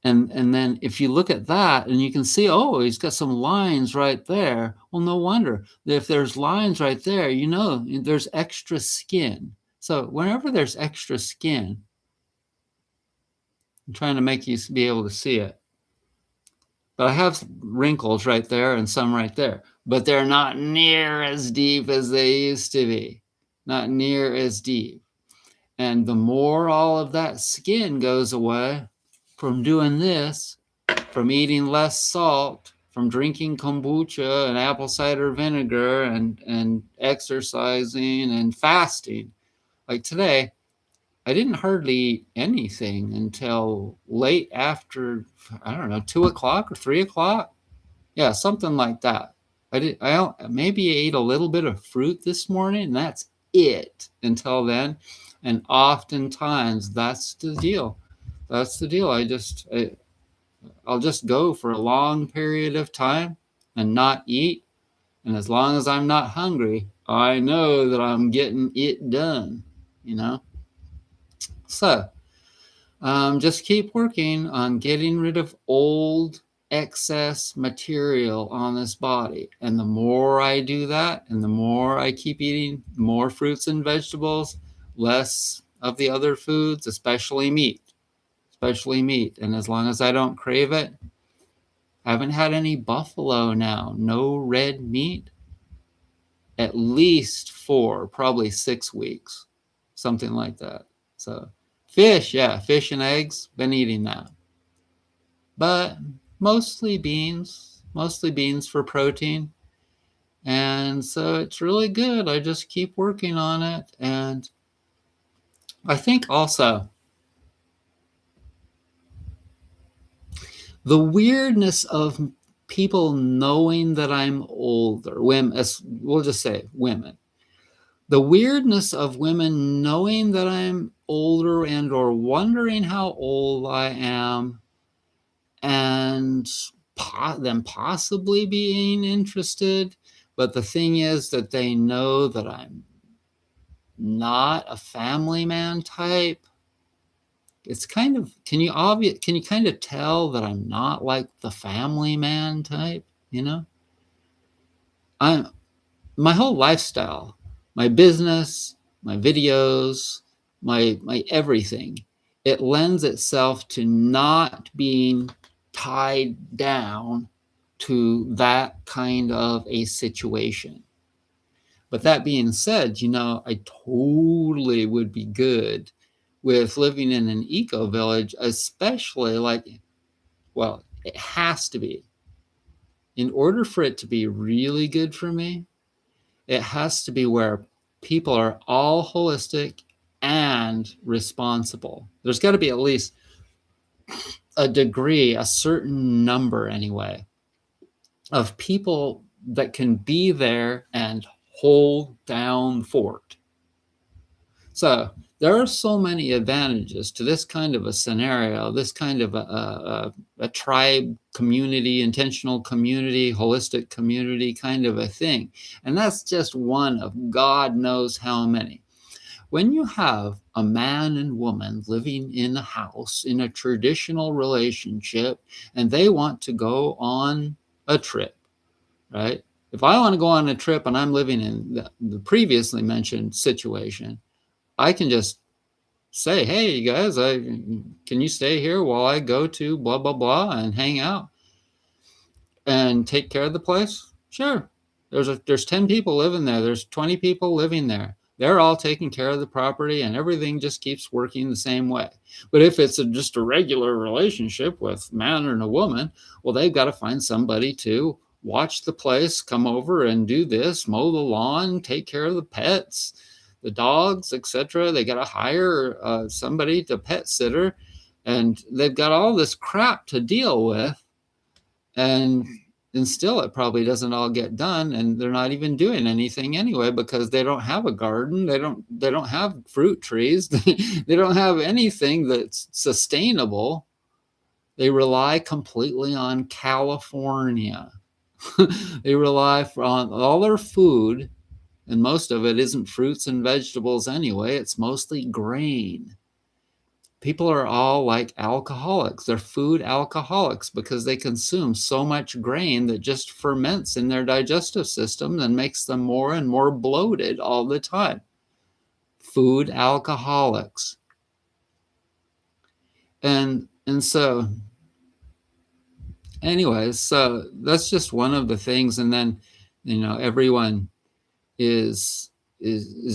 And then if you look at that and you can see, oh, he's got some lines right there. Well, no wonder. If there's lines right there, there's extra skin. So whenever there's extra skin, I'm trying to make you be able to see it. But I have wrinkles right there and some right there. But they're not near as deep as they used to be. Not near as deep. And the more all of that skin goes away from doing this, from eating less salt, from drinking kombucha and apple cider vinegar and exercising and fasting. Like today, I didn't hardly eat anything until late after, I don't know, 2 o'clock or 3 o'clock. Yeah, something like that. I maybe ate a little bit of fruit this morning, and that's it until then. And oftentimes that's the deal. That's the deal. I'll just go for a long period of time and not eat. And as long as I'm not hungry, I know that I'm getting it done, So just keep working on getting rid of old excess material on this body. And the more I do that, and the more I keep eating more fruits and vegetables, less of the other foods, especially meat. And as long as I don't crave it, I haven't had any buffalo now, no red meat, at least 4, probably 6 weeks, something like that. So fish and eggs, been eating that. But mostly beans for protein. And so it's really good. I just keep working on it. And I think also the weirdness of people knowing that I'm older, women, we'll just say women, the weirdness of women knowing that I'm older and or wondering how old I am, and them possibly being interested. But the thing is that they know that I'm not a family man type. It's kind of, can you kind of tell that I'm not like the family man type, I'm my whole lifestyle, my business, my videos, my everything, it lends itself to not being tied down to that kind of a situation. But that being said, I totally would be good with living in an eco village, especially it has to be. In order for it to be really good for me, it has to be where people are all holistic and responsible. There's got to be at least a degree, a certain number anyway, of people that can be there and hold down the fort. So there are so many advantages to this kind of a scenario, this kind of a tribe community, intentional community, holistic community kind of a thing. And that's just one of God knows how many. When you have a man and woman living in a house in a traditional relationship and they want to go on a trip, right? If I want to go on a trip and I'm living in the previously mentioned situation, I can just say, hey, you guys, can you stay here while I go to blah, blah, blah and hang out? and take care of the place? Sure. There's 10 people living there. There's 20 people living there. They're all taking care of the property and everything just keeps working the same way. But if it's just a regular relationship with a man and a woman, well, they've got to find somebody to watch the place, come over and do this, mow the lawn, take care of the pets, the dogs, etc. They got to hire somebody to pet sitter, and they've got all this crap to deal with, and still it probably doesn't all get done, and they're not even doing anything anyway because they don't have a garden, they don't have fruit trees, they don't have anything that's sustainable. They rely completely on California. They rely on all their food, and most of it isn't fruits and vegetables anyway. It's mostly grain. People are all like alcoholics. They're food alcoholics because they consume so much grain that just ferments in their digestive system and makes them more and more bloated all the time. Food alcoholics. And so anyways, so that's just one of the things. And then, everyone is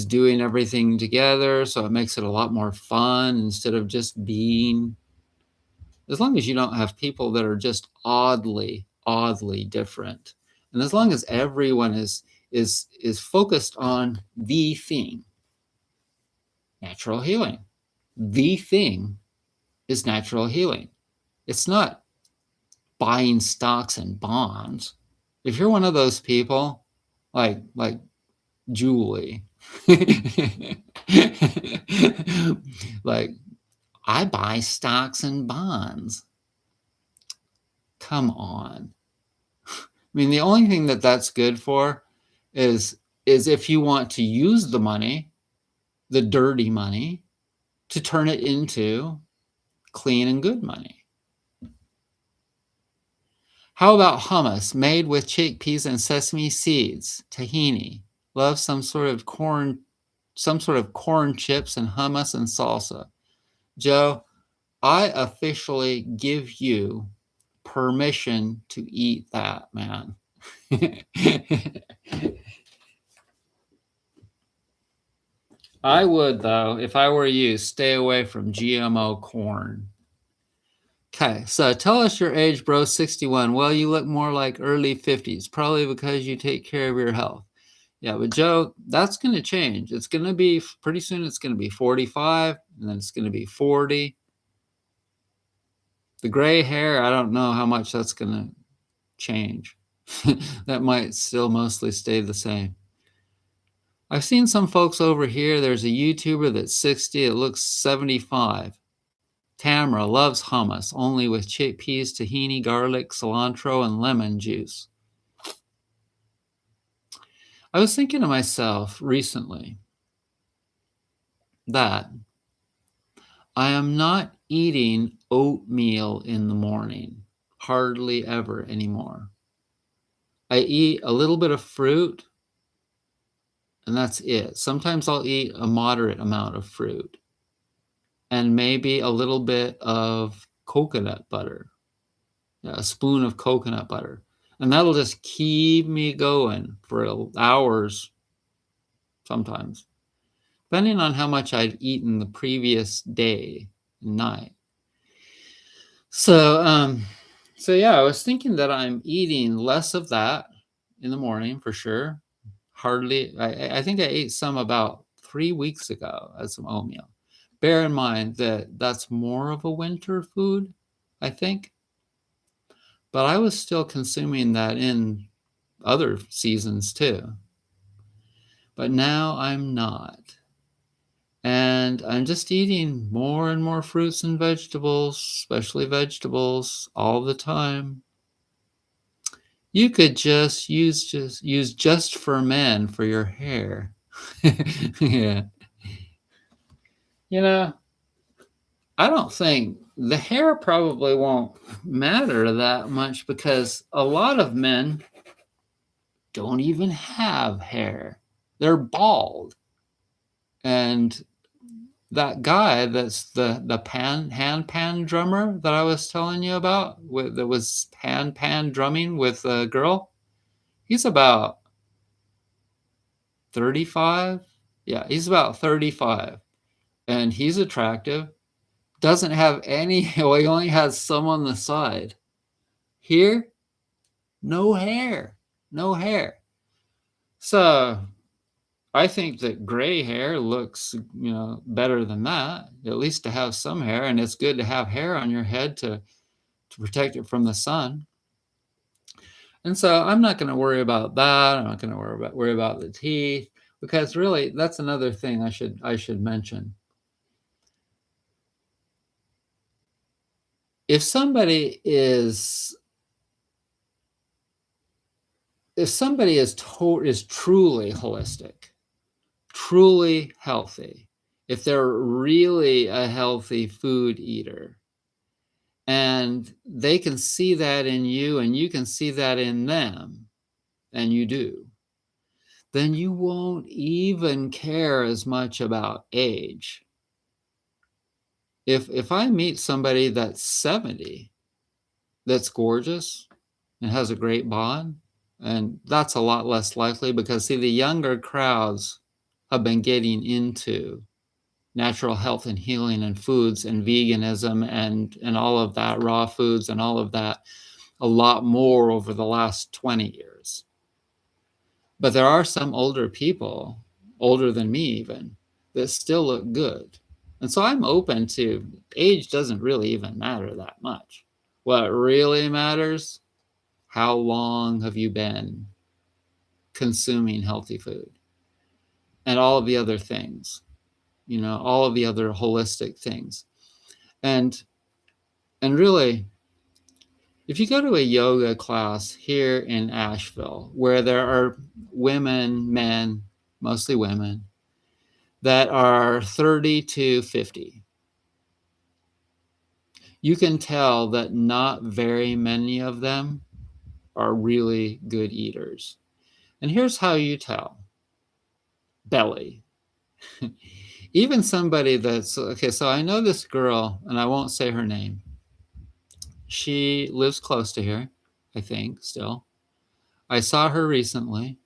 doing everything together, so it makes it a lot more fun instead of just being. As long as you don't have people that are just oddly different, and as long as everyone is focused on the thing, natural healing. The thing is natural healing. It's not buying stocks and bonds. If you're one of those people, like Julie, like, I buy stocks and bonds. Come on. I mean, the only thing that's good for is if you want to use the money, the dirty money, to turn it into clean and good money. How about hummus made with chickpeas and sesame seeds, tahini? Love some sort of corn chips and hummus and salsa. Joe, I officially give you permission to eat that, man. I would, though, if I were you, stay away from GMO corn. Okay, so tell us your age, bro. 61. Well, you look more like early 50s, probably because you take care of your health. Yeah, but Joe, that's going to change. It's going to be, pretty soon it's going to be 45, and then it's going to be 40. The gray hair, I don't know how much that's going to change. That might still mostly stay the same. I've seen some folks over here. There's a YouTuber that's 60. It looks 75. Tamara loves hummus, only with chickpeas, tahini, garlic, cilantro, and lemon juice. I was thinking to myself recently that I am not eating oatmeal in the morning, hardly ever anymore. I eat a little bit of fruit, and that's it. Sometimes I'll eat a moderate amount of fruit and maybe a little bit of coconut butter, a spoon of coconut butter. And that'll just keep me going for hours sometimes, depending on how much I'd eaten the previous day and night. So yeah, I was thinking that I'm eating less of that in the morning for sure. Hardly, I think I ate some about 3 weeks ago as some oatmeal. Bear in mind that that's more of a winter food, I think. But I was still consuming that in other seasons too. But now I'm not. And I'm just eating more and more fruits and vegetables, especially vegetables, all the time. You could just use Just for Men for your hair. Yeah. I don't think the hair probably won't matter that much because a lot of men don't even have hair. They're bald. And that guy that's the pan drummer that I was telling you about, that was pan drumming with a girl, he's about 35. Yeah, he's about 35, and he's attractive. Doesn't have any, well, he only has some on the side. Here, no hair, no hair. So I think that gray hair looks, better than that, at least to have some hair. And it's good to have hair on your head to protect it from the sun. And so I'm not going to worry about that. I'm not going to worry about the teeth, because really that's another thing I should mention. If somebody is truly holistic, truly healthy, if they're really a healthy food eater, and they can see that in you and you can see that in them, and you do, then you won't even care as much about age. If I meet somebody that's 70, that's gorgeous and has a great bond, and that's a lot less likely, because see, the younger crowds have been getting into natural health and healing and foods and veganism and all of that, raw foods and all of that, a lot more over the last 20 years. But there are some older people, older than me even, that still look good. And so I'm open to, age doesn't really even matter that much. What really matters, how long have you been consuming healthy food? And all of the other things, all of the other holistic things. And really, if you go to a yoga class here in Asheville, where there are women, men, mostly women, that are 30 to 50, you can tell that not very many of them are really good eaters. And here's how you tell. Belly. Even somebody that's, okay, so I know this girl, and I won't say her name. She lives close to here, I think, still. I saw her recently.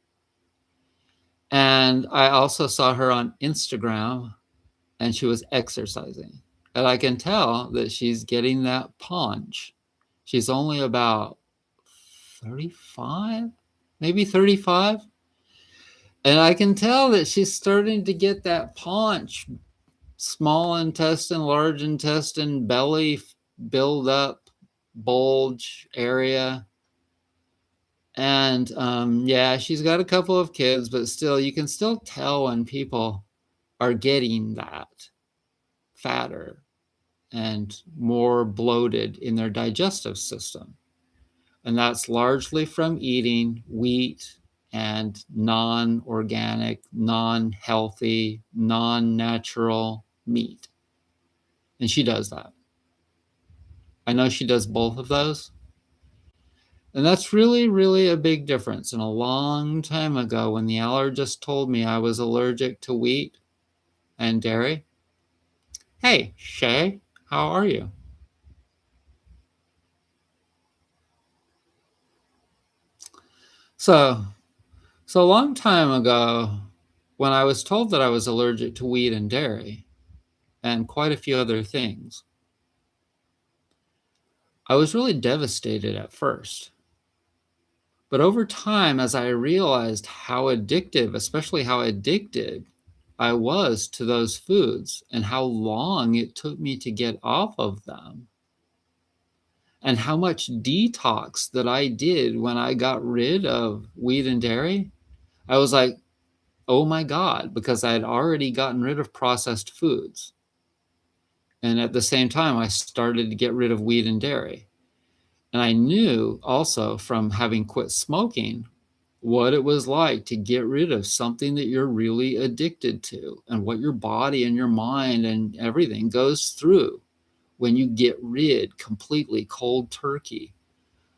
And I also saw her on Instagram, and she was exercising. And I can tell that she's getting that paunch. She's only about 35, maybe 35. And I can tell that she's starting to get that paunch, small intestine, large intestine, belly build up, bulge area. And yeah, she's got a couple of kids, but still, you can still tell when people are getting that fatter and more bloated in their digestive system. And that's largely from eating wheat and non-organic, non-healthy, non-natural meat. And she does that. I know she does both of those. And that's really, really a big difference. And a long time ago, when the allergist told me I was allergic to wheat and dairy, hey, Shay, how are you? So a long time ago, when I was told that I was allergic to wheat and dairy and quite a few other things, I was really devastated at first. But over time, as I realized how addictive, especially how addicted I was to those foods and how long it took me to get off of them, and how much detox that I did when I got rid of wheat and dairy, I was like, oh my God, because I had already gotten rid of processed foods. And at the same time, I started to get rid of wheat and dairy. And I knew also from having quit smoking what it was like to get rid of something that you're really addicted to, and what your body and your mind and everything goes through when you get rid completely cold turkey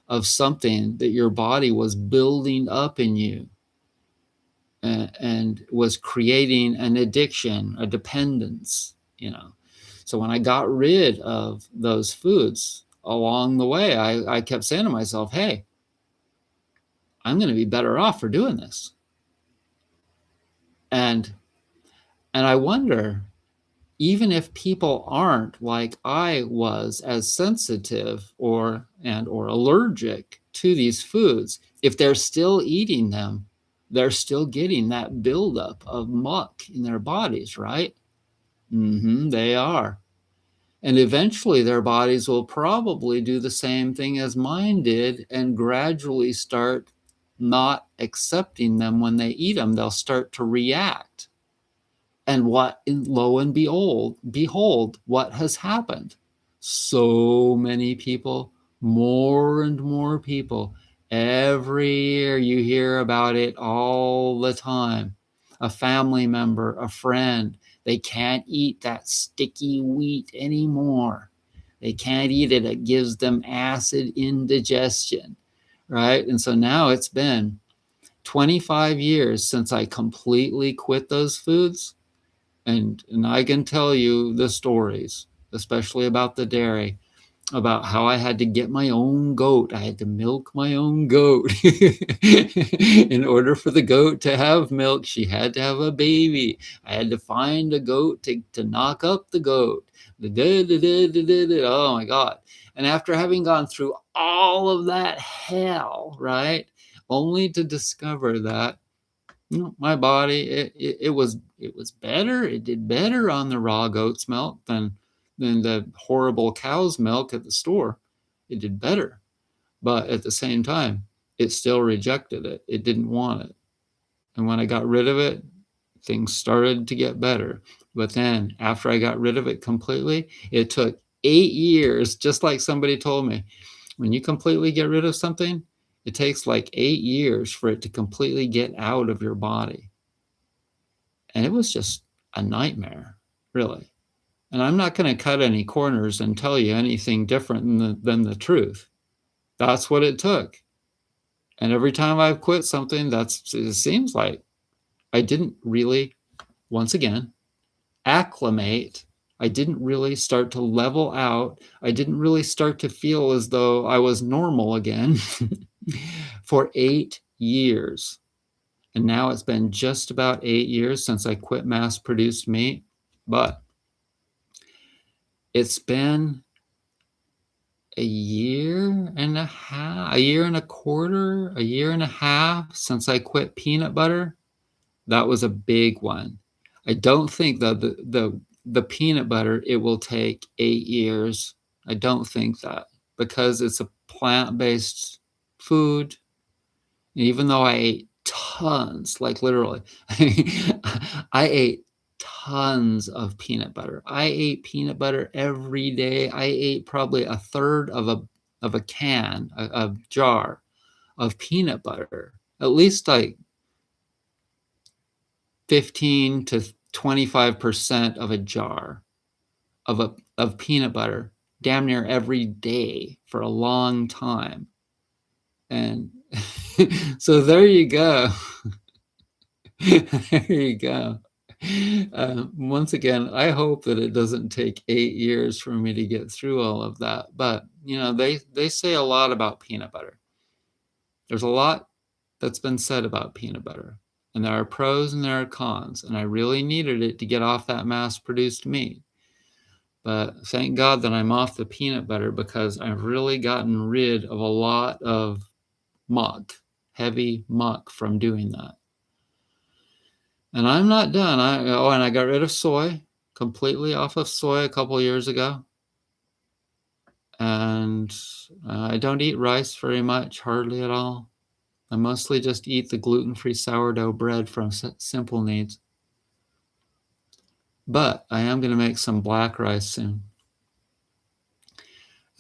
of something that your body was building up in you, and was creating an addiction, a dependence. you know. So when I got rid of those foods along the way, I kept saying to myself, hey, I'm going to be better off for doing this. And I wonder, even if people aren't like I was as sensitive or allergic to these foods, if they're still eating them, they're still getting that buildup of muck in their bodies, right? They are. And eventually their bodies will probably do the same thing as mine did and gradually start not accepting them when they eat them. They'll start to react. And lo and behold, what has happened? So many people, more and more people, every year you hear about it all the time. A family member, a friend, they can't eat that sticky wheat anymore. They can't eat it. It gives them acid indigestion, right? And so now it's been 25 years since I completely quit those foods. And I can tell you the stories, especially about the dairy, about how I had to get my own goat. I had to milk my own goat. In order for the goat to have milk, she had to have a baby. I had to find a goat to knock up the goat. Oh my God. And after having gone through all of that hell, right, only to discover that my body, it was better. It did better on the raw goat's milk than the horrible cow's milk at the store. It did better, but at the same time, it still rejected it. It didn't want it. And when I got rid of it, things started to get better. But then after I got rid of it completely, it took 8 years, just like somebody told me. When you completely get rid of something, it takes like 8 years for it to completely get out of your body. And it was just a nightmare, really. And I'm not going to cut any corners and tell you anything different than the truth. That's what it took. And every time I've quit something, it seems like I didn't really, once again, acclimate. I didn't really start to level out. I didn't really start to feel as though I was normal again for 8 years. And now it's been just about 8 years since I quit mass-produced meat. But it's been a year and a quarter, a year and a half since I quit peanut butter. That was a big one. I don't think that the peanut butter, it will take 8 years. I don't think that, because it's a plant-based food. And even though I ate tons, like literally, I ate tons of peanut butter. I ate peanut butter every day. I ate probably a third of a can, a jar of peanut butter, at least like 15 to 25% of a jar of peanut butter, damn near every day for a long time. And so there you go. There you go. Once again, I hope that it doesn't take 8 years for me to get through all of that. But, they say a lot about peanut butter. There's a lot that's been said about peanut butter. And there are pros and there are cons. And I really needed it to get off that mass-produced meat. But thank God that I'm off the peanut butter, because I've really gotten rid of a lot of muck, heavy muck, from doing that. And I'm not done. And I got rid of soy, completely off of soy a couple years ago. And I don't eat rice very much, hardly at all. I mostly just eat the gluten-free sourdough bread from Simple Needs. But I am going to make some black rice soon.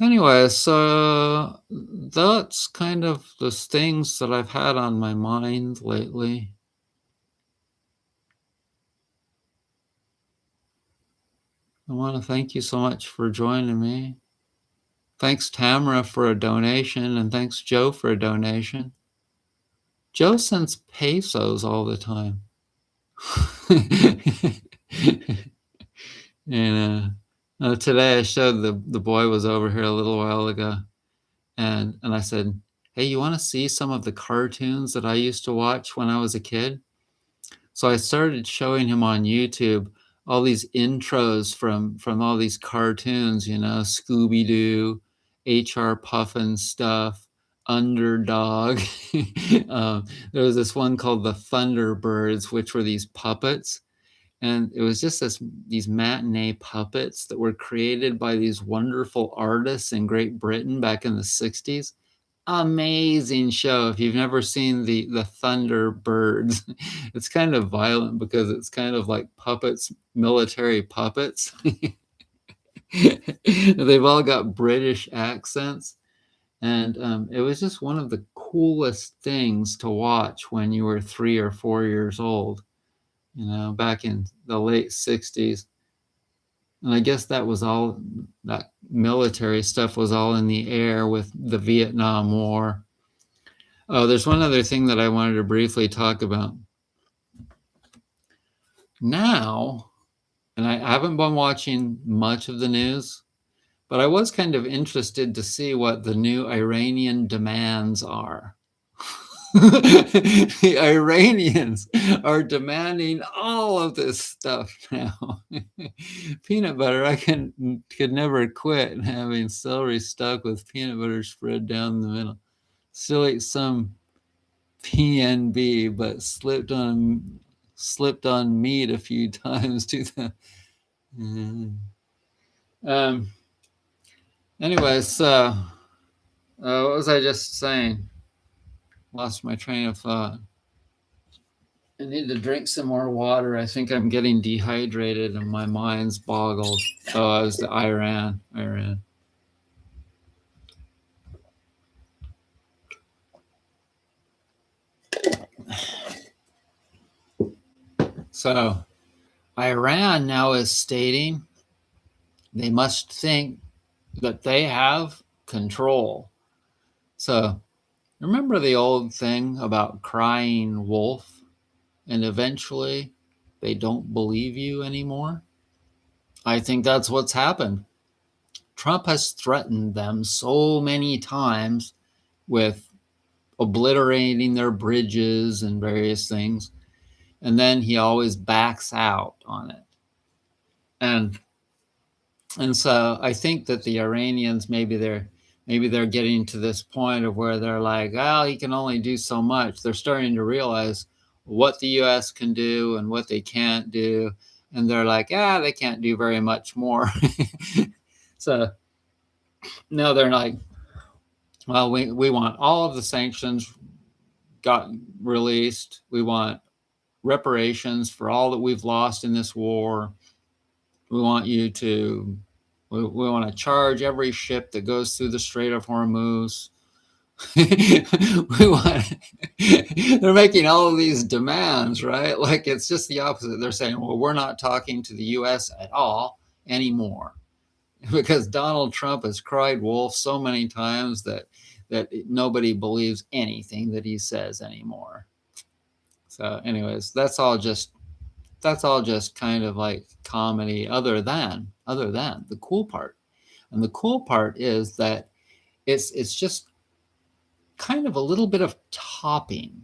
Anyway, so that's kind of the things that I've had on my mind lately. I want to thank you so much for joining me. Thanks, Tamara, for a donation, and thanks, Joe, for a donation. Joe sends pesos all the time. And today I showed the boy was over here a little while ago, and I said, "Hey, you want to see some of the cartoons that I used to watch when I was a kid?" So I started showing him on YouTube all these intros from all these cartoons, Scooby Doo, HR Puffin stuff, Underdog. There was this one called the Thunderbirds, which were these puppets, and it was just these matinee puppets that were created by these wonderful artists in Great Britain back in the 60s. Amazing show. If you've never seen the Thunderbirds, it's kind of violent because it's kind of like puppets, military puppets. They've all got British accents, and it was just one of the coolest things to watch when you were 3 or 4 years old, back in the late 60s. And I guess that military stuff was all in the air with the Vietnam War. Oh, there's one other thing that I wanted to briefly talk about. Now, and I haven't been watching much of the news, but I was kind of interested to see what the new Iranian demands are. The Iranians are demanding all of this stuff now. Peanut butter, I could never quit having celery stuck with peanut butter spread down the middle. Still ate some PNB, but slipped on meat a few times too. Um. Anyways, what was I just saying? Lost my train of thought. I need to drink some more water. I think I'm getting dehydrated and my mind's boggled. Oh, I was the Iran. So, Iran now is stating they must think that they have control. So, remember the old thing about crying wolf, and eventually they don't believe you anymore? I think that's what's happened. Trump has threatened them so many times with obliterating their bridges and various things, and then he always backs out on it. And so I think that the Iranians, maybe they're getting to this point of where they're like, well, he can only do so much. They're starting to realize what the US can do and what they can't do, and they're like, they can't do very much more. So now they're like, well, we want all of the sanctions got released. We want reparations for all that we've lost in this war. We want you to, we want to charge every ship that goes through the Strait of Hormuz. They're making all of these demands, right? Like it's just the opposite. They're saying, well, we're not talking to the US at all anymore, because Donald Trump has cried wolf so many times that nobody believes anything that he says anymore. So anyways, that's all just kind of like comedy, other than the cool part. And the cool part is that it's just kind of a little bit of topping.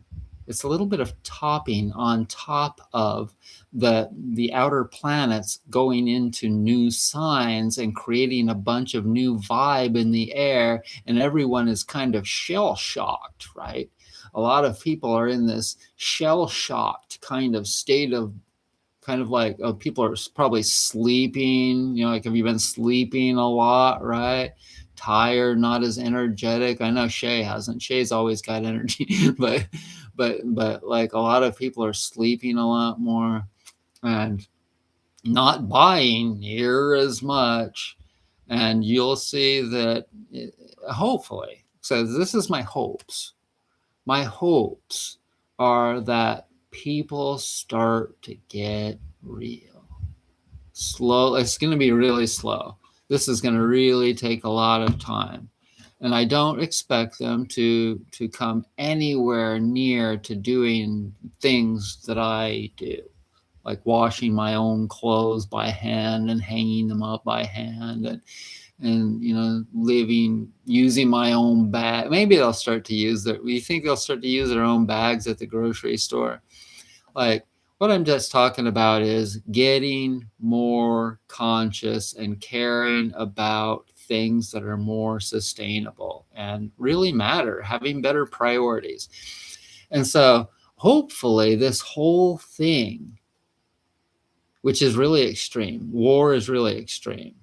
It's a little bit of topping on top of the outer planets going into new signs and creating a bunch of new vibe in the air, and everyone is kind of shell shocked, right? A lot of people are in this shell shocked kind of state of kind of like, oh, people are probably sleeping, like, have you been sleeping a lot, right? Tired, not as energetic. I know Shay hasn't. Shay's always got energy, but like a lot of people are sleeping a lot more and not buying near as much. And you'll see that, hopefully, so this is my hopes. My hopes are that people start to get real. Slow. It's going to be really slow. This is going to really take a lot of time. And I don't expect them to come anywhere near to doing things that I do. like washing my own clothes by hand and hanging them up by hand, and using my own bag. Maybe they'll start to use you think they'll start to use their own bags at the grocery store? Like, what I'm just talking about is getting more conscious and caring about things that are more sustainable and really matter, having better priorities. And so hopefully this whole thing, which is really extreme, war is really extreme.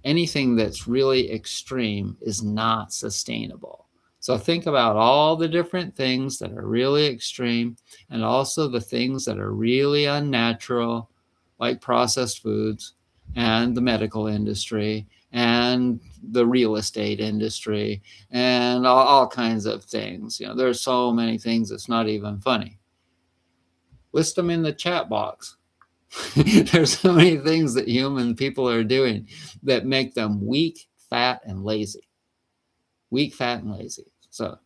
Anything that's really extreme is not sustainable. So think about all the different things that are really extreme and also the things that are really unnatural, like processed foods and the medical industry and the real estate industry and all kinds of things. There's so many things it's not even funny. List them in the chat box. There's so many things that human people are doing that make them weak, fat, and lazy. Weak, fat, and lazy. So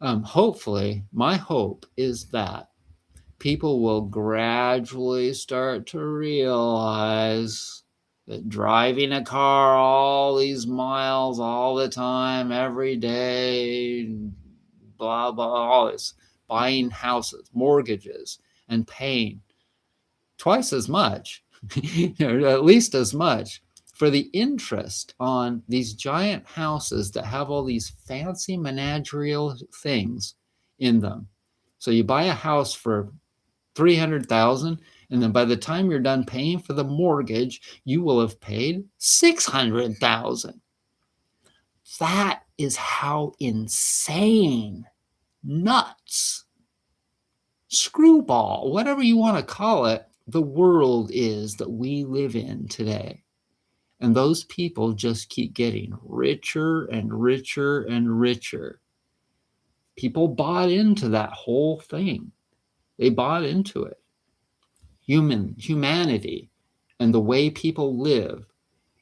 hopefully, my hope is that people will gradually start to realize that driving a car all these miles all the time, every day, blah, blah, all this, buying houses, mortgages, and paying twice as much, or at least as much, for the interest on these giant houses that have all these fancy managerial things in them. So you buy a house for $300,000, and then by the time you're done paying for the mortgage, you will have paid $600,000. That is how insane, nuts, screwball, whatever you want to call it, the world is that we live in today. And those people just keep getting richer and richer and richer. People bought into that whole thing. They bought into it. Humanity and the way people live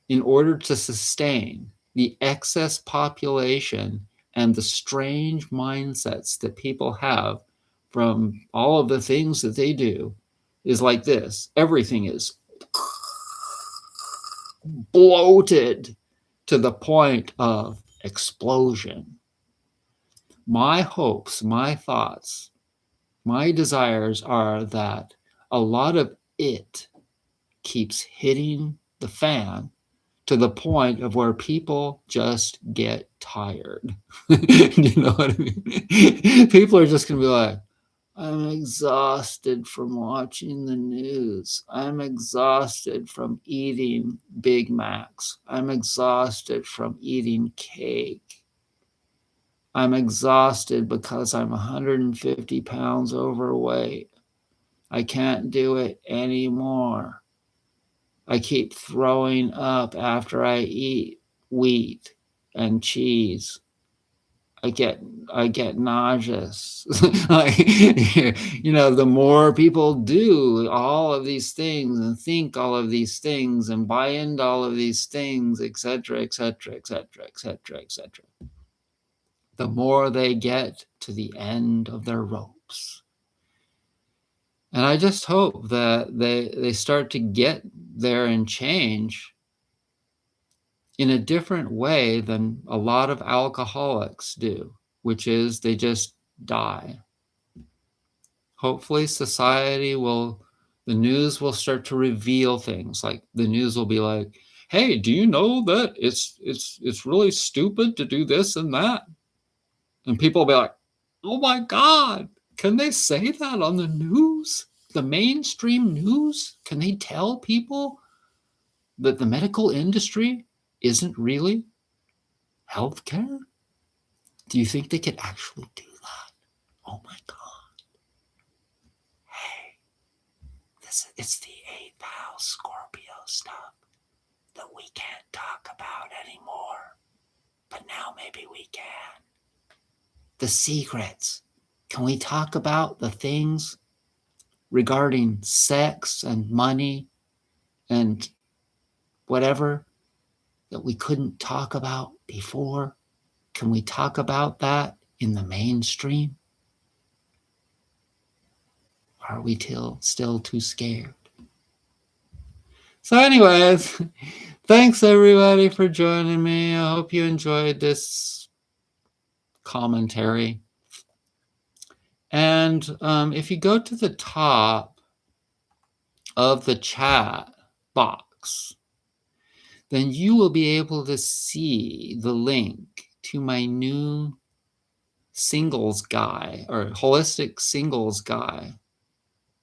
in order to sustain the excess population and the strange mindsets that people have from all of the things that they do is like this. Everything is bloated to the point of explosion. My hopes, my thoughts, my desires are that a lot of it keeps hitting the fan to the point of where people just get tired. You know what I mean? People are just going to be like, I'm exhausted from watching the news. I'm exhausted from eating Big Macs. I'm exhausted from eating cake. I'm exhausted because I'm 150 pounds overweight. I can't do it anymore. I keep throwing up after I eat wheat and cheese. I get nauseous. The more people do all of these things and think all of these things and buy into all of these things, etc., etc., etc., etc., etc., the more they get to the end of their ropes. And I just hope that they start to get there and change in a different way than a lot of alcoholics do, which is they just die. Hopefully the news will start to reveal things. Like the news will be like, hey, do you know that it's really stupid to do this and that? And people will be like, oh my God, can they say that on the news? The mainstream news? Can they tell people that the medical industry isn't really healthcare? Do you think they could actually do that? Oh my God. Hey, it's the 8th house Scorpio stuff that we can't talk about anymore. But now maybe we can. The secrets. Can we talk about the things regarding sex and money and whatever that we couldn't talk about before? Can we talk about that in the mainstream? Or are we still too scared? So anyways, thanks everybody for joining me. I hope you enjoyed this commentary. And if you go to the top of the chat box, then you will be able to see the link to my new singles guy, or holistic singles guy,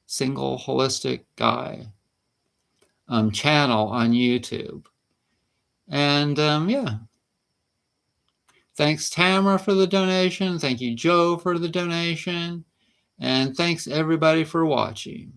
single holistic guy channel on YouTube. And yeah, thanks Tamara for the donation. Thank you, Joe, for the donation. And thanks everybody for watching.